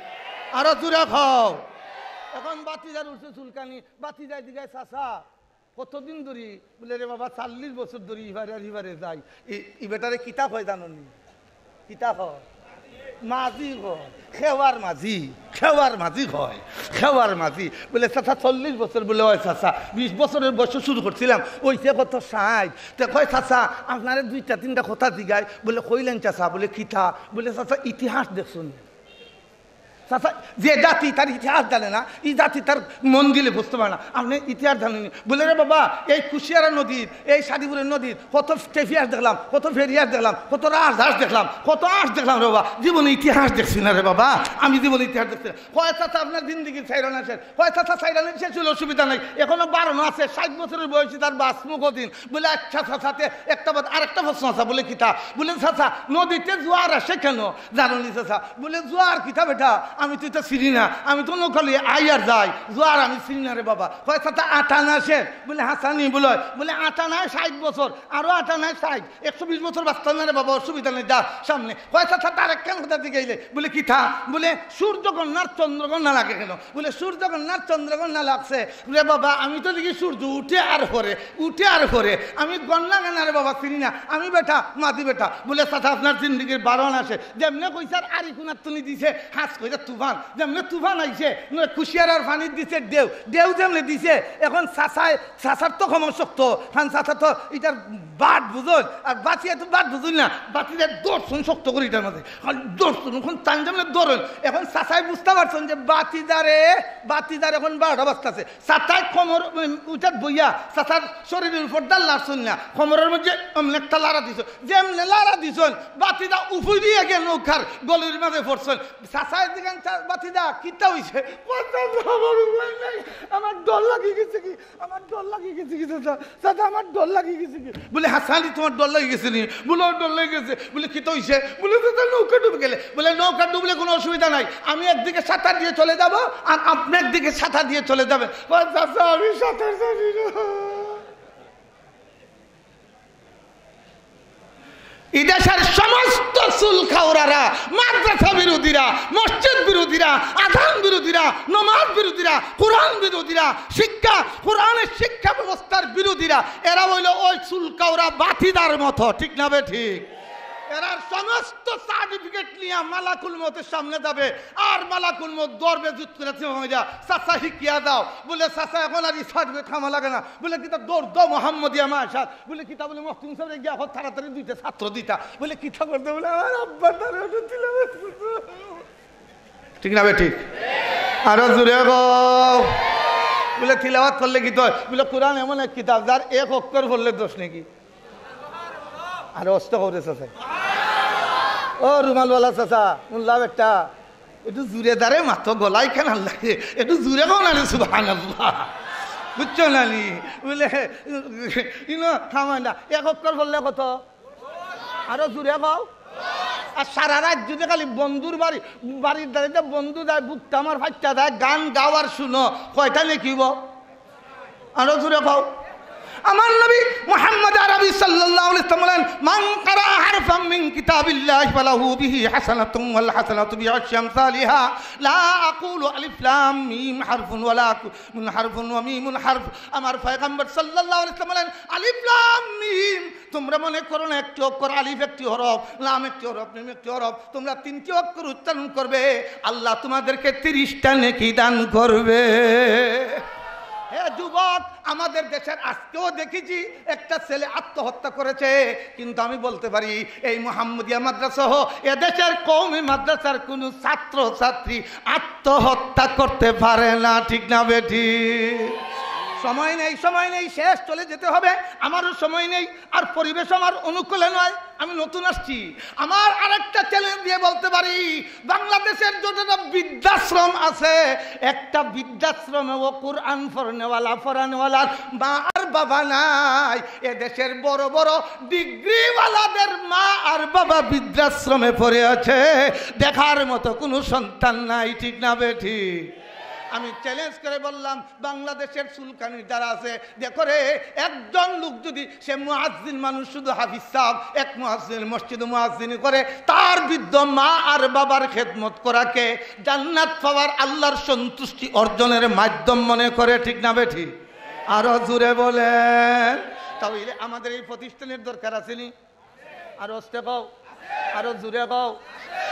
আরো দূরে খাও। এখন বাতিজার উঠছে চুলকানি, বাতিজাই দিঘায় চাষা কতদিন ধরি? বলে রে বাবা 40 বছর ধরে ইবারে আর ইবারে যাই। ইবেটারে কিতাব হয় জানি? কিতাব হয় মাঝি হয়, খেওয়ার মাঝি, খেওয়ার মাঝি হয়, খেওয়ার মাঝি। বলে চাচা 40 বছর বলে হয় চাচা, 20 বছরের বয়স শুরু করছিলাম, ওইসে কত 60। তো কয় চাচা আপনারে 2-3টা কথা জিগায়। বলে কইলেন চাচা? বলে কিতা? বলে চাচা ইতিহাস দেখুন। চাচা যে জাতি তার ইতিহাস জানে না, এই জাতি তার মন দিলে বুঝতে পারে না। আপনি ইতিহাস জানেন? বলে রে বাবা এই কুশিয়ারা নদীর, এই শাদিপুরের নদীর কত টেফিয়াস দেখলাম, কত ফেরিয়াস দেখলাম, কত রাজহাঁস দেখলাম, কত আঁশ দেখলাম রে বাবা, জীবনে ইতিহাস দেখছি না রে বাবা, আমি জীবনে ইতিহাস দেখছি না। কয় চাচা আপনার জিন্দিগির সাইরান আছে? কয় চাচা সাইরানের শেষ হলে অসুবিধা নেই, এখনো 12 আছে, 60 বছরের বয়সী তার বাসমুখ দিন। বলে আচ্ছা চাচাতে একটা আরেকটা প্রশ্ন আছে। বলে কিতা? বলে চাচা নদীতে জোয়ার আসে কেন জানি চাচা? বলে জোয়ার কিতা বেটা, আমি তো এটা চিনি না, আমি তো নৌকালি আই আর যাই, জোয়ার আমি চিনি না রে বাবা। কয় চাচা আটা না আসে? বলে হাসানি বলে আটা নাই 60 বছর, আরো আটা নাই 60, 120 বছর বাঁচতাম না রে বাবা, অসুবিধা নেই, যা সামনে। কয় চাচা তার একখান কথা দিকে গেলে? বলে কি থা? বলে সূর্যকন্যার চন্দ্রকন্যা লাগে কেন? বলে সূর্যকন্যার চন্দ্রকন্যা লাগছে রে বাবা, আমি তো দেখি সূর্য উঠে আর ঘরে, উঠে আর ঘরে, আমি গন্যা কেন রে বাবা চিনি না, আমি বেটা মাদি বেটা। বলে চাচা আপনার জিন্দিগির 12 আসে, যেমনে কইসার আরি কুনার তুনি দিছে হাঁস কইরা তুফান, যেমনে তুফান আইছে কুশিয়ারার পানি দিছে ঢেউ, ঢেউ যেমনে দিছে। এখন চাচার তো ক্ষমা শক্ত, খান চাচা তো এটার বাট বুঝুন, আর বাঁচিয়ে তো বাট বুঝুন না, বাতিদের দর্শন শক্ত করি এটার মধ্যে দর্শন, এখন টান যেমন ধরেন। এখন চাচাই বুঝতে পারছেন যে বাতিদার এখন 12টা বাজতেছে। চাচাই কোমর উঠাত বইয়া চাচার শরীরের উপর ডাল লাড়ছেন না, কোমরের মধ্যে অমনি একটা লাড়া দিছ, যেমনি লাড়া দিছেন বাতিদা উফুই দিয়ে গিয়ে নৌকার গলির মাঝে পড়ছেন। চাচাই দিকেন বাতিদা কিতা হইছে? আমার ডর লাগিয়ে গেছে কি, আমার ডর লাগিয়ে গেছে কি চাচা, চাচা আমার ডর লাগিয়ে গেছে কি? বলে হাসানি তোমার ডর লাগিয়ে গেছে নি? বলে ডর লেগে গেছে। বলে কিতা হইছে? বলে চাচা নৌকা ডুবে গেলে। বলে নৌকা ডুবলে কোনো অসুবিধা নাই, আমি একদিকে সাঁতার দিয়ে চলে যাব আর আপনি একদিকে সাঁতার দিয়ে চলে যাবেন। চাচা আমি সাঁতার জানি না। এদেশের সমস্ত চুলখাওরারা, মাদ্রাসা বিরোধীরা, মসজিদ বিরোধীরা, আযান বিরোধীরা, নামাজ বিরোধীরা, কোরআন বিরোধীরা, শিক্ষা কোরআনের শিক্ষা ব্যবস্থার বিরোধীরা, এরা হইল ওই চুলখাওরা বাতিদার মতো। ঠিক না বে ঠিক? এরা সমস্ত সার্টিফিকেট নিয়ে মালাকুল মতের সামনে যাবে, আর মালাকুল মত দরবে জুত করে চাচা শিখিয়া দাও, বলে চাচা এখন আর সার্টিফিকেট খামা লাগে না, বলে কিতা দৌড় দো মোহাম্মদিয়া মাসাদ, বলে কিতা বলে মখতুম সাহেব গিয়া তাড়াতাড়ি দুইটা ছাত্র দিতা, বলে কিতা করতে, বলে আমার আব্বা ঠিক না বে ঠিক, আরো জুড়ে গো বলে তিলাওয়াত করলে কি তো, বলে কোরআন এমন এক কিতাব যার এক অক্ষর বললে দোষ নাকি, আর অস্ত করেছে ও রুমালওয়ালা চাচা উল্লাহ একটা একটু জুড়ে দাঁড়ে মাত্র গলায় কেন লাগে, একটু জুড়ে গো না সুবহানাল্লাহ, বুঝছো না নি, বলে থামায় না, এক অক্ষর বললে কত, আরো জুড়ে গাও। আর সারা রাত যদি খালি বন্ধুর বাড়ির দাঁড়িয়ে বন্ধু দেয়, বুকটা আমার ফাইটা দেয়, গান গাওয়ার শুনো, কয়টা নেকিব, আরো জুড়ে গাও। আমার নবী মুহাম্মদ আরবি সাল্লাল্লাহু আলাইহি ওয়াসাল্লাম বলেন, মান ক্বারা হারফাম মিন কিতাবিল্লাহি ফালাহু বিহি হাসানাতুন ওয়াল হাসানাতু বিআশরি আমসালিহা লা আকুলু আলিফ লাম মিম হারফুন ওয়ালা মিন হারফুন ওয়া মিমুন হারফ। আমার পয়গম্বর সাল্লাল্লাহু আলাইহি ওয়াসাল্লাম বলেন, আলিফ লাম মিম, তোমরা মনে করো না একটি অক্ষর, আলিফ একটি হরফ, লাম একটি হরফ, মিম একটি হরফ, তোমরা তিনটি অক্ষর উচ্চারণ করবে, আল্লাহ তোমাদেরকে 30টা নেকি দান করবে। হে যুবক, আমাদের দেশের আজকেও দেখেছি একটা ছেলে আত্মহত্যা করেছে, কিন্তু আমি বলতে পারি এই মুহাম্মদিয়া মাদ্রাসা এদেশের কওমি মাদ্রাসার কোন ছাত্র ছাত্রী আত্মহত্যা করতে পারে না, ঠিক না বেটি? সময় নেই, সময় নেই, শেষ, চলে যেতে হবে, আমারও সময় নেই, আর পরিবেশ আমার অনুকূলে নয়, আমি নতুন আসছি। আমার আরেকটা চ্যালেঞ্জ দিয়ে বলতে পারি, বাংলাদেশের যতটা বৃদ্ধাশ্রম আছে, একটা বৃদ্ধাশ্রমে ও কোরআন পড়ানেওয়ালার মা আর বাবা নাই। এদেশের বড় বড় ডিগ্রিওয়ালাদের মা আর বাবা বৃদ্ধাশ্রমে পড়ে আছে, দেখার মতো কোনো সন্তান নাই, ঠিক না বেঠি? আমি চ্যালেঞ্জ করে বললাম, বাংলাদেশের সুলকানি যারা আছে, দেখো রে, একজন লোক যদি সে মুয়াজ্জিন মানুষ, শুধু হাফিজ সাহেব, এক মুয়াজ্জিন মসজিদে মুয়াজ্জিনি করে, তার বৃদ্ধ মা আর বাবার খেদমত করাকে জান্নাত পাওয়ার আল্লাহর সন্তুষ্টি অর্জনের মাধ্যম মনে করে, ঠিক না বেঠি? আরো জুড়ে বলেন। তাহলে আমাদের এই প্রতিষ্ঠানের দরকার আসেনি? আরো আসতে পাও, আরো জুড়ে পাও।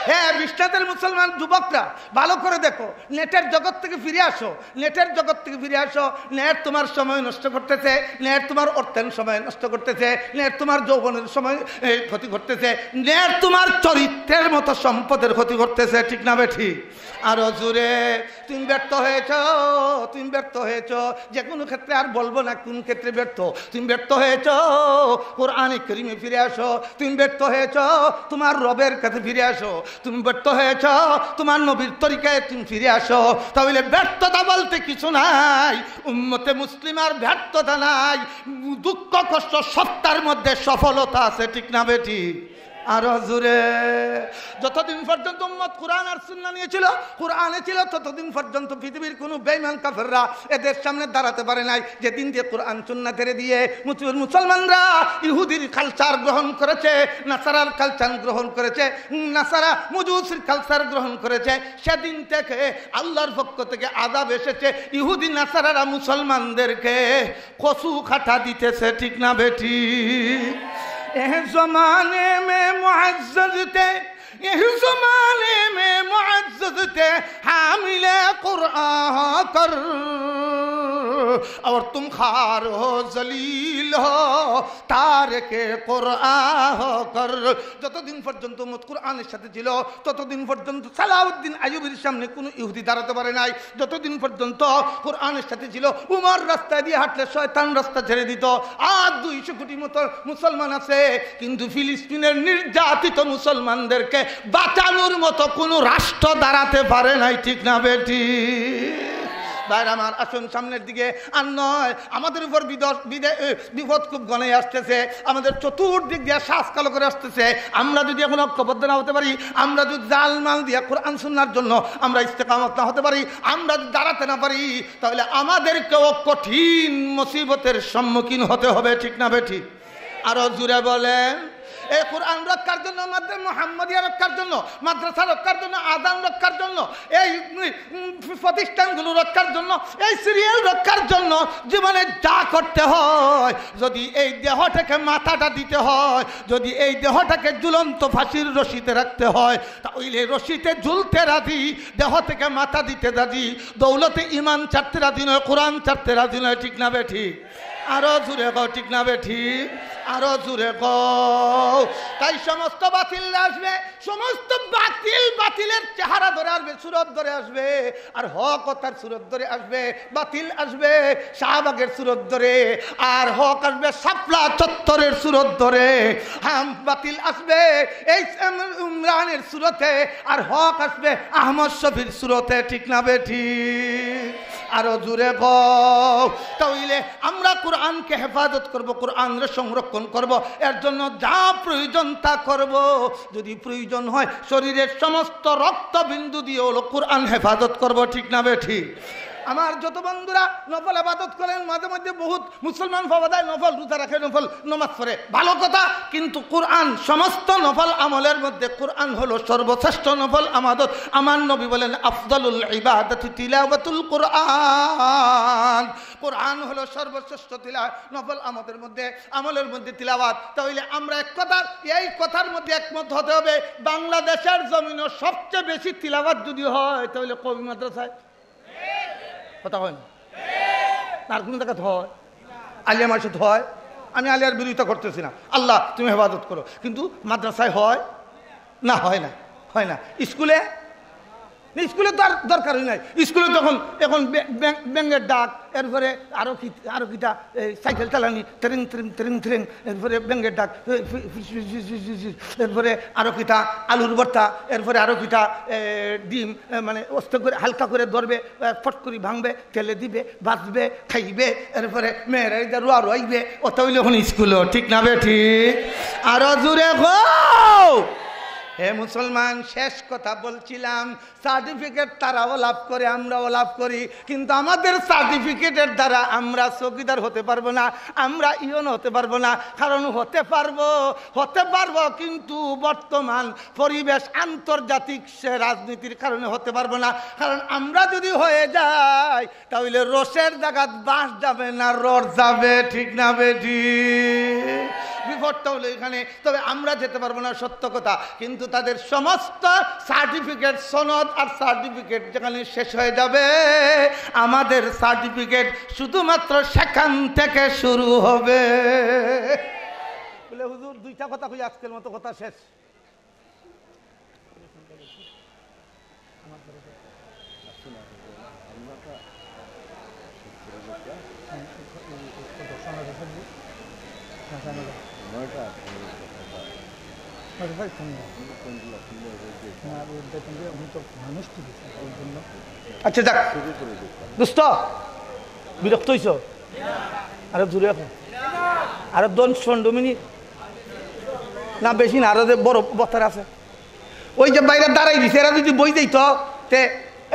হ্যাঁ, বিশ্বাসের মুসলমান যুবকরা ভালো করে দেখো, নেটের জগৎ থেকে ফিরে আসো, নেটের জগৎ থেকে ফিরে আসো। নেট তোমার সময় নষ্ট করতেছে, নেট তোমার অর্থের সময় নষ্ট করতেছে, নেট তোমার যৌবনের সময় ক্ষতি করতেছে, নেট তোমার চরিত্রের মতো সম্পদের ক্ষতি করতেছে, ঠিক না বেঠি? আরো জোরে। তুমি ব্যর্থ হয়েছ, তুমি ব্যর্থ হয়েছ যে কোনো ক্ষেত্রে, আর বলবো না কোন ক্ষেত্রে ব্যর্থ। তুমি ব্যর্থ হয়েছ, কোরআনে কারিমে ফিরে আসো। তুমি ব্যর্থ হয়েছ, তোমার রবের কাছে ফিরে আসো। তুমি ব্যর্থ হয়েছ, তোমার নবীর তরিকায় তুমি ফিরে আসো। তাহলে ব্যর্থতা বলতে কিছু নাই, উম্মতে মুসলিমার ব্যর্থতা নাই, দুঃখ কষ্ট সত্তার মধ্যে সফলতা আছে, ঠিক না বেটি? আরো জোরে। যতদিন পর্যন্ত উম্মত কোরআন আর সুন্নাহ নিয়েছিল, কোরআনে ছিল, ততদিন পর্যন্ত পৃথিবীর কোনো বেঈমান কাফেররা এদের সামনে দাঁড়াতে পারে নাই। যেদিন দিয়ে কোরআন সুন্নাহ ছেড়ে দিয়ে মুসলমানরা ইহুদির কালচার গ্রহণ করেছে, নাসারার কালচার গ্রহণ করেছে, নাসারা মজুসির কালচার গ্রহণ করেছে, সেদিন থেকে আল্লাহর পক্ষ থেকে আযাব এসেছে। ইহুদি নাসারারা মুসলমানদেরকে কসু খাটা দিতেছে, ঠিক না বেটি? ज़माने में मुअज़्ज़ज़ थे, यही ज़माने में मुअज़्ज़ज़ थे, हामिले कुरआन कर, और तुम खार हो जलील हो तारिके कुरआन हो कर। যতদিন পর্যন্ত উম্মত কোরআনের সাথে ছিল, ততদিন পর্যন্ত সালাউদ্দিন আইয়ুবীর সামনে কোনো ইহুদি দাঁড়াতে পারে নাই। যতদিন পর্যন্ত কোরআনের সাথে ছিল, উমর রাস্তায় দিয়ে হাঁটলে শয়তান রাস্তা ছেড়ে দিত। আর 200 কোটি মতো মুসলমান আছে, কিন্তু ফিলিস্তিনের নির্যাতিত মুসলমানদেরকে বাঁচানোর মতো কোনো রাষ্ট্র দাঁড়াতে পারে নাই, ঠিক না বেটি? ভাইরা আমার, আসুন সামনের দিকে। আর নয়, আমাদের উপর বিপদ খুব ঘনে আসতেছে, আমাদের চতুর্দিক দিয়ে শ্বাস কালো করে আসতেছে। আমরা যদি এখন ঐক্যবদ্ধ না হতে পারি, আমরা যদি জালমাল দিয়ে কোরআন সুন্নাহর জন্য আমরা ইস্তেকামত না হতে পারি, আমরা যদি দাঁড়াতে না পারি, তাহলে আমাদেরকেও কঠিন মুসিবতের সম্মুখীন হতে হবে, ঠিক না বেঠি? আরো জুড়ে বলেন। এই কোরআন রক্ষার জন্য, মাদ্রাসা মুহাম্মাদিয়া রক্ষার জন্য, মাদ্রাসা রক্ষার জন্য, আযান রক্ষার জন্য, এই প্রতিষ্ঠানগুলো রক্ষার জন্য, এই সিরিয়াল রক্ষার জন্য জীবনে যা করতে হয়, যদি এই দেহটাকে মাথাটা দিতে হয়, যদি এই দেহটাকে ঝুলন্ত ফাঁসির রশিতে রাখতে হয়, তাহলে রশিতে ঝুলতে রাজি, দেহ থেকে মাথা দিতে রাজি, দৌলতে ইমান ছাড়তে রাজি নয়, কোরআন ছাড়তে রাজি নয়। ঠিক না বে ঠিক? আরো জুড়ে কও ঠিক না বে ঠিক? আরো জুড়ে কও। তাই সমস্ত বাতিল আসবে, সমস্ত বাতিল বাতিলের চেহারা ধরে আসবে, সুরত ধরে আসবে, আর হক তার সুরত ধরে আসবে। বাতিল আসবে শাহবাগের সুরত ধরে, আর হক আসবে শাপলা চত্বরের সুরত ধরে। বাতিল আসবে এই ইমরানের সুরতে, আর হক আসবে আহমদ শফির সুরতে। ঠিক না বে ঠিক? আরো জুড়ে কও। তাহলে আমরা কোরআনকে হেফাজত করব, কোরআনকে সংরক্ষণ করব, এর জন্য যা প্রয়োজন তা করব। যদি প্রয়োজন হয় শরীরের সমস্ত রক্তবিন্দু দিয়ে হলো কোরআন হেফাজত করব। ঠিক না বে ঠিক? আমার যত বন্ধুরা নফল ইবাদত করেন, মাঝে মধ্যে বহুত মুসলমান পাওয়া যায় নফল রোজা রাখে, নফল নামাজ পড়ে, ভালো কথা, কিন্তু কোরআন সমস্ত নফল আমলের মধ্যে কোরআন হলো সর্বশ্রেষ্ঠ নফল আমাদত। আমার নবী বলেন আফদালুল ইবাদাতি তিলাওয়াতুল কোরআন। কোরআন হলো সর্বশ্রেষ্ঠ নফল আমলের মধ্যে তিলাওয়াত। তাহলে আমরা এক কথা, এই কথার মধ্যে একমত হতে হবে, বাংলাদেশের জমিনে সবচেয়ে বেশি তিলাওয়াত যদি হয় তাহলে কওমি মাদ্রাসায় কথা হয় না, আর কোনো জায়গাতে হয়, আলিয়া মাসুদ হয়। আমি আলিয়ার বিরোধিতা করতেছি না, আল্লাহ তুমি হেফাজত করো, কিন্তু মাদ্রাসায় হয় না? হয় না, হয় না। স্কুলে তো আর দরকারই নাই। স্কুলে তখন এখন ব্যাঙের ডাক, এরপরে আরো কিটা সাইকেল চালানি, ট্রেন ট্রেন ট্রেন ট্রেন, এরপরে ব্যাঙের ডাক, এরপরে আরো কিটা আলুর ভর্তা, এরপরে আরো কিটা ডিম, মানে অস্ত করে হালকা করে ধরবে, ফট করে ভাঙবে, তেলে দিবে, বাঁচবে, খাইবে, এরপরে মেয়েরা রোয়া রইবে। ও তাহলে এখন স্কুলও। ঠিক না বে ঠিক? আরো জুড়ে গো। হে মুসলমান, শেষ কথা বলছিলাম, সার্টিফিকেট তারাও লাভ করে, আমরাও লাভ করি, কিন্তু আমাদের সার্টিফিকেটের দ্বারা আমরা চৌকিদার হতে পারবো না, আমরা ইয়ন হতে পারবো না। কারণ হতে পারবো কিন্তু বর্তমান পরিবেশ আন্তর্জাতিক রাজনীতির কারণে হতে পারবো না। কারণ আমরা যদি হয়ে যাই তাহলে রসের জায়গা বাঁশ যাবে না, রড যাবে। ঠিক না বেটি? বিপদটা হলো এখানে। তবে আমরা যেতে পারবো না, সত্য কথা, কিন্তু তাদের সমস্ত সার্টিফিকেট, সনদ আর সার্টিফিকেট যেখানে শেষ হয়ে যাবে, আমাদের সার্টিফিকেট শুধুমাত্র সেখান থেকে শুরু হবে। বলে হুজুর দুইটা কথা কই, আজকের মতো কথা শেষ। আচ্ছা যাক দোস্ত, বিরক্ত হইছ? আরো জোরে এখন, আরো 10-15 মিনিট না, বেশি না, আরো যে বড় বছর আছে। ওই যে বাইরে দাঁড়াই দিছে, এরা যদি বই দিত তে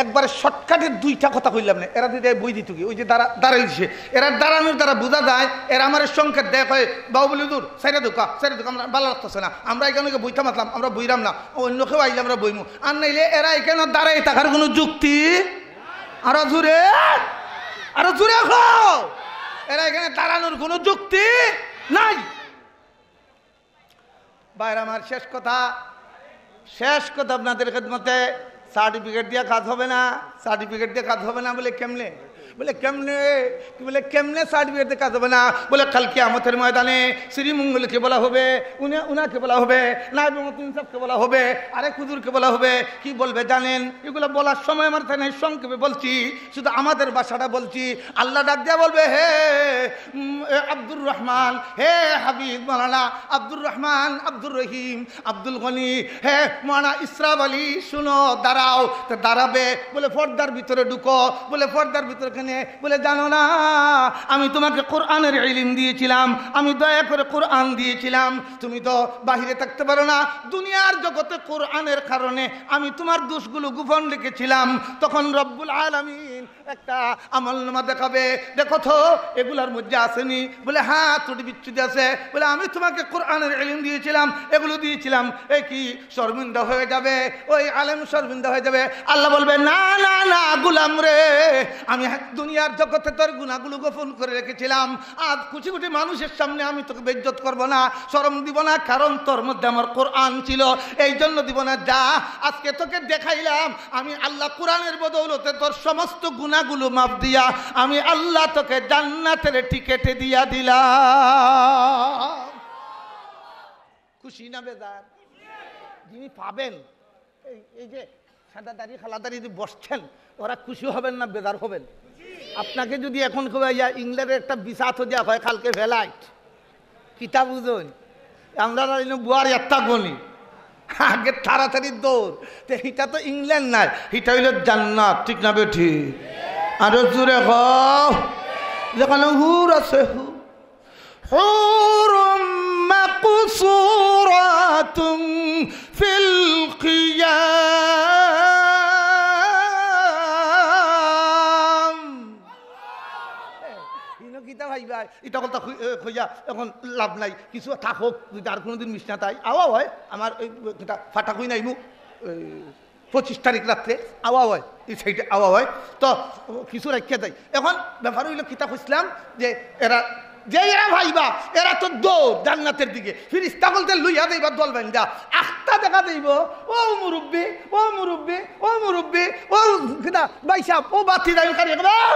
একবারে শর্টকাটে দুইটা কথা কইলাম না, এরা যদি বই দিত কি, ওই যে দাঁড়াই দিছে, এরা দাঁড়ানোর দ্বারা বোঝা যায় এরা আমার সংকেত দেয়, কয় বাহুবলি দূর সাইডে ঢুকা, আমরা ভালো লাগতেছে না, আমরা এখানে বইটা মাতলাম, আমরা বইরাম না, অন্য কেউ আইলে আমরা বইমু। আর নাইলে এরা এখানে দাঁড়াই থাকার কোনো যুক্তি। আরো জোরে, আরো জোরে খাও, এরা এখানে দাঁড়ানোর কোনো যুক্তি নাই। বাইরে আমার শেষ কথা আপনাদের খেদমতে, সার্টিফিকেট দিয়ে কাজ হবে না, সার্টিফিকেট দিয়ে কাজ হবে না। বলে কেমনে? বলে কেমনে সার্টিফিকেট দিয়ে কাজ হবে না? বলে কাল কিয়ামতের ময়দানে শ্রীমঙ্গলকে বলা হবে, উনাকে বলা হবে, নায়েব ইনসাফকে বলা হবে, আরেক হুজুরকে বলা হবে। কি বলবে জানেন? এগুলো বলার সময় আমার তাই সংক্ষেপে বলছি, শুধু আমাদের ভাষাটা বলছি। আল্লাহ ডাক দিয়া বলবে, হে আব্দুর রহমান, হে হাবিব মাওলানা আব্দুর রহমান, আব্দুর রহিম, আব্দুল গনি, হে মাওলানা ইসরাফ আলী, শুনো, দাঁড়াও। তো দাঁড়াবে, বলে পর্দার ভিতরে ঢুকো, বলে পর্দার ভিতরে কেন? বলে জানো না, আমি তোমাকে কোরআনের ইলম দিয়েছিলাম, আমি দয়া করে কোরআন দিয়েছিলাম, তুমি তো বাহিরে থাকতে পারো না, দুনিয়ার জগতে কোরআনের কারণে আমি তোমার দোষগুলো গোপন রেখেছিলাম। তখন রব্বুল আলামিন একটা আমলনামা দেখাবে, দেখো তো এগুলার মধ্যে আসেনি? বলে হ্যাঁ ত্রুটি বিচ্ছুতি আছে। বলে আমি তোমাকে কোরআনের ইলম দিয়েছিলাম, এগুলো দিয়েছিলাম, এ কি শর্মিন্দা হয়ে যাবে? ওই আলেম শর্মিন্দা হয়ে যাবে। আল্লাহ বলবে না না না গোলাম রে, আমি দুনিয়ার জগতে তোর গুনাহগুলো গোপন করে রেখেছিলাম, আজ কোটি কোটি মানুষের সামনে আমি তোকে বেইজ্জত করব না, শরম দিব না, কারণ তোর মধ্যে আমার কোরআন ছিল, এই জন্য দিব না। যা আজকে তোকে দেখাইলাম, আমি আল্লাহ কোরআনের বদৌলতে তোর সমস্ত গুনাহগুলো মাফ দিয়া আমি আল্লাহ তোকে জান্নাতের টিকেটে দিয়া দিলাম। খুশি না বেজার? যিনি পাবেন, এই যে সাদাদারি খালাদারি যদি বসছেন, ওরা খুশি হবেন না বেজার হবেন? আপনাকে যদি এখন ইংল্যান্ডের একটা বিসাত দেওয়া হয় কালকে ফ্লাইট, কিতা বুঝুন, আমরা বুয়ার একটা গণি আগে তাড়াতাড়ি দৌড়। তো এটা তো ইংল্যান্ড নাই, এটা হইল জান্নাত, ঠিক না বেঠি? আরো জোরে হও, যেখানে হুর আছে, হুরুম মাকসুরাতুম ফিল কিয়াম। কিতা ভাই ভাই এটা কথা কইয়া এখন লাভ নাই, কিছু থাকুক, যদি আর কোনোদিন মিস না তাই আওয়া হয়। আমার ওই ফাটা কই নাই মুখ 25 তারিখ রাত্রে আওয়া হয়, এই সাইডে আওয়া হয়, তো কিছু রাখিয়া দেয়। এখন ব্যাপার হইল কিতা খুঁজলাম যে এরা যে এরা ভাইবা এরা তো দৌড় জান্নাতের দিকে, ফিরিস্তা বলতে লইয়া দেবা দল বান্ধা আখটা দেখা দেব, ও মুরব্বী ও মুরব্বী ও মুরব্বী ও কিনা ভাই সাহেব ও বাতি দাবি কারি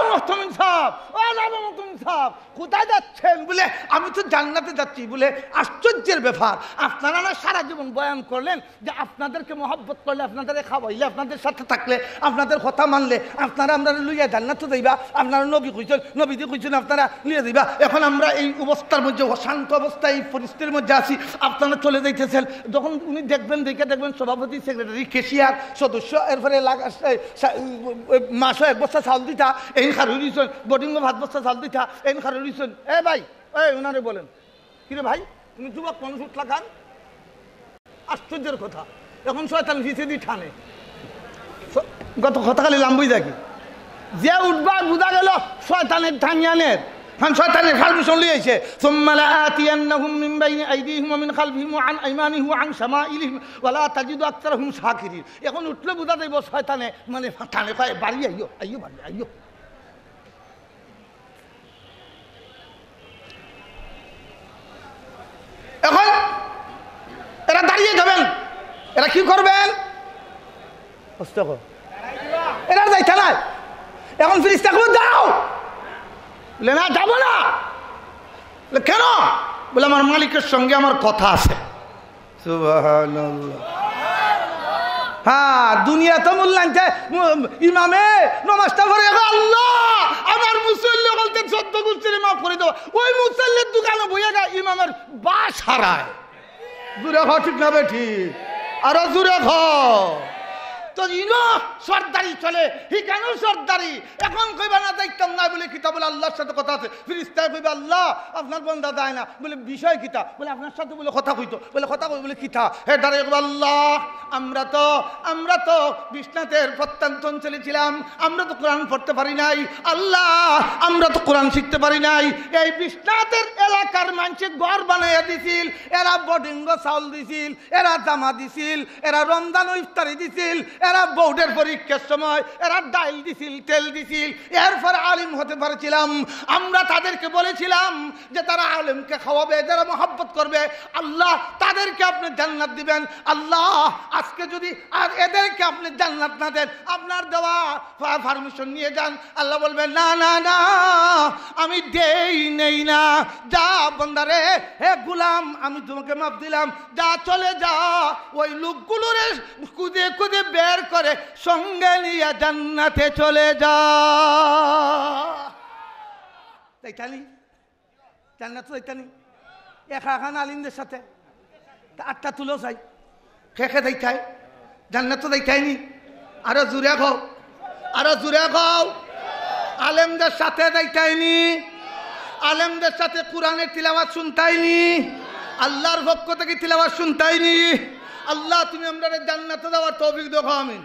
মোহতমিন সাহেব ও নাম মোহতমিন সাহেব কোথায় যাচ্ছেন? বলে আমি তো জান্নাতে যাচ্ছি। বলে আশ্চর্যের ব্যাপার, আপনারা না সারা জীবন বয়ান করলেন যে আপনাদেরকে মহব্বত করলে, আপনাদের খাওয়াইলে, আপনাদের সাথে থাকলে, আপনাদের কথা মানলে আপনারা আমরা লইয়া জান্নাতে যাইবা, আপনারা নবী কইছেন, নবীদি কইছেন আপনারা লইয়া যাইবা। এখন আমরা এই অবস্থার মধ্যে, অশান্ত অবস্থায়, এই পরিস্থিতির মধ্যে আছি, আপনারা চলে যাইতেছেন। যখন উনি দেখবেন, দেখে দেখবেন সভাপতি, সেক্রেটারি, কেশিয়ার, সদস্য, এরপরে মাসও 1 বস্তা চাউল দিতা, এই খারু দিয়েছেন, বোর্ডিংও 7 বস্তা চাউল দিতা, এই খারু দিয়েছেন। এ ভাই এই ওনারে বলেন, কিরে ভাই তুমি যুবক মানুষ উঠলা খান? আশ্চর্যের কথা, এখন শয়তান ভিসে দি ঠানে গত কথাকালি লাম্বই দেখি যে উঠবা বুঝা গেল শয়তানের ঠানিয়ানের, কারণ শয়তানের পারমিশন লিয়েছে। সুম্মা লাআতিয়ান্নাহুম মিন বাইনি আইদিহিম ওয়া মিন খালফিহিম ওয়া আন আইমানিহিম ওয়া আন শামাইলিহিম ওয়া লা তাজিদু আকতারাহুম শাকিরিন। এখন উঠলে বুঝা দেব শয়তানে মানে ঠানে কয় বাড়ি আইও আইও বাড়ি আইও। এখন এরা দাঁড়িয়ে যাবেন, এরা কি করবেন? এরা যাইতে নাই। এখন ফিরিস্তা কো যাও, বলে না যাবো না। কেন? বলে আমার মালিকের সঙ্গে আমার কথা আছে। সুবহানাল্লাহ। হ্যাঁ দুনিয়া তো মূল্যায়ন ইমামে নমাজটা পড়ে আল্লাহ আমার মুসল্লি বলতে 14 গুষ্টির মাফ করে দেবো, ওই মুসল্লির দোকানে বইয়া গা ইমামের বাস হারায়। জুড়ে ঘর ঠিক না বেঠি? আরো জুড়ে ঘর তো ইনো সর্দারি চলে, হি কেন সর্দারি? এখন কইবা না দেখতাম না বলে কিতা? বলে আল্লাহর সাথে কথা আছে। ফিরিস্তায় কইবে আল্লাহ আপনার বন্দা দেয় না। বলে বিষয় কিতা? বলে আপনার সাথে বলে কথা কইতো। বলে কথা কই? বলে কিতা? হে দাঁড়িয়ে আল্লাহ আমরা তো বিশ্বনাথের প্রত্যন্ত অঞ্চলে ছিলাম, আমরা তো কোরআন পড়তে পারি নাই। আল্লাহ আমরা তো কোরআন শিখতে পারি নাই। এই বিশ্বনাথের এলাকার মানুষে ঘর বানাইয়া দিছিল, এরা বোর্ডিং চাউল দিছিল, এরা জামা দিছিল, এরা রমজান ইফতারি দিছিল, এরা বোর্ডের পরীক্ষার সময় এরা ডাইল দিছিল, তেল দিছিল, এরপর আলিম হতে পারছিলাম। আমরা তাদেরকে বলেছিলাম যে তারা আলিমকে খাওয়াবে, যারা মহব্বত করবে, আল্লাহ তাদেরকে আপনি জান্নাত দিবেন। আল্লাহ আজকে যদি আর এদেরকে আপনি জান্নাত না দেন, আপনার দেওয়া পারমিশন নিয়ে যান। আল্লাহ বলবেন না না না আমি নেই না। যা বন্দারে, হে গুলাম আমি তোমাকে মাফ দিলাম, যা চলে যা। ওই লোকগুলোরে খুদে খুদে বের করে সঙ্গে নিয়ে জান্নাতে চলে যা। তাইতানি জান্নাত তাইতানি এখান আলিমদের সাথে 8টা তুলো চাই খেখে দেখায় জান্নাত তো দেখায়নি। আরো জুড়ে খাও, আরো জুড়ে খাও। আলেমদের সাথে দেখায়নি, আলেমদের সাথে কোরআনের তিলাওয়াত শুনতাইনি, আল্লাহর পক্ষ থেকে তিলাওয়াত শুনতাইনি। আল্লাহ তুমি আমরা জান্নাতে দেওয়ার তৌফিক দাও। আমিন।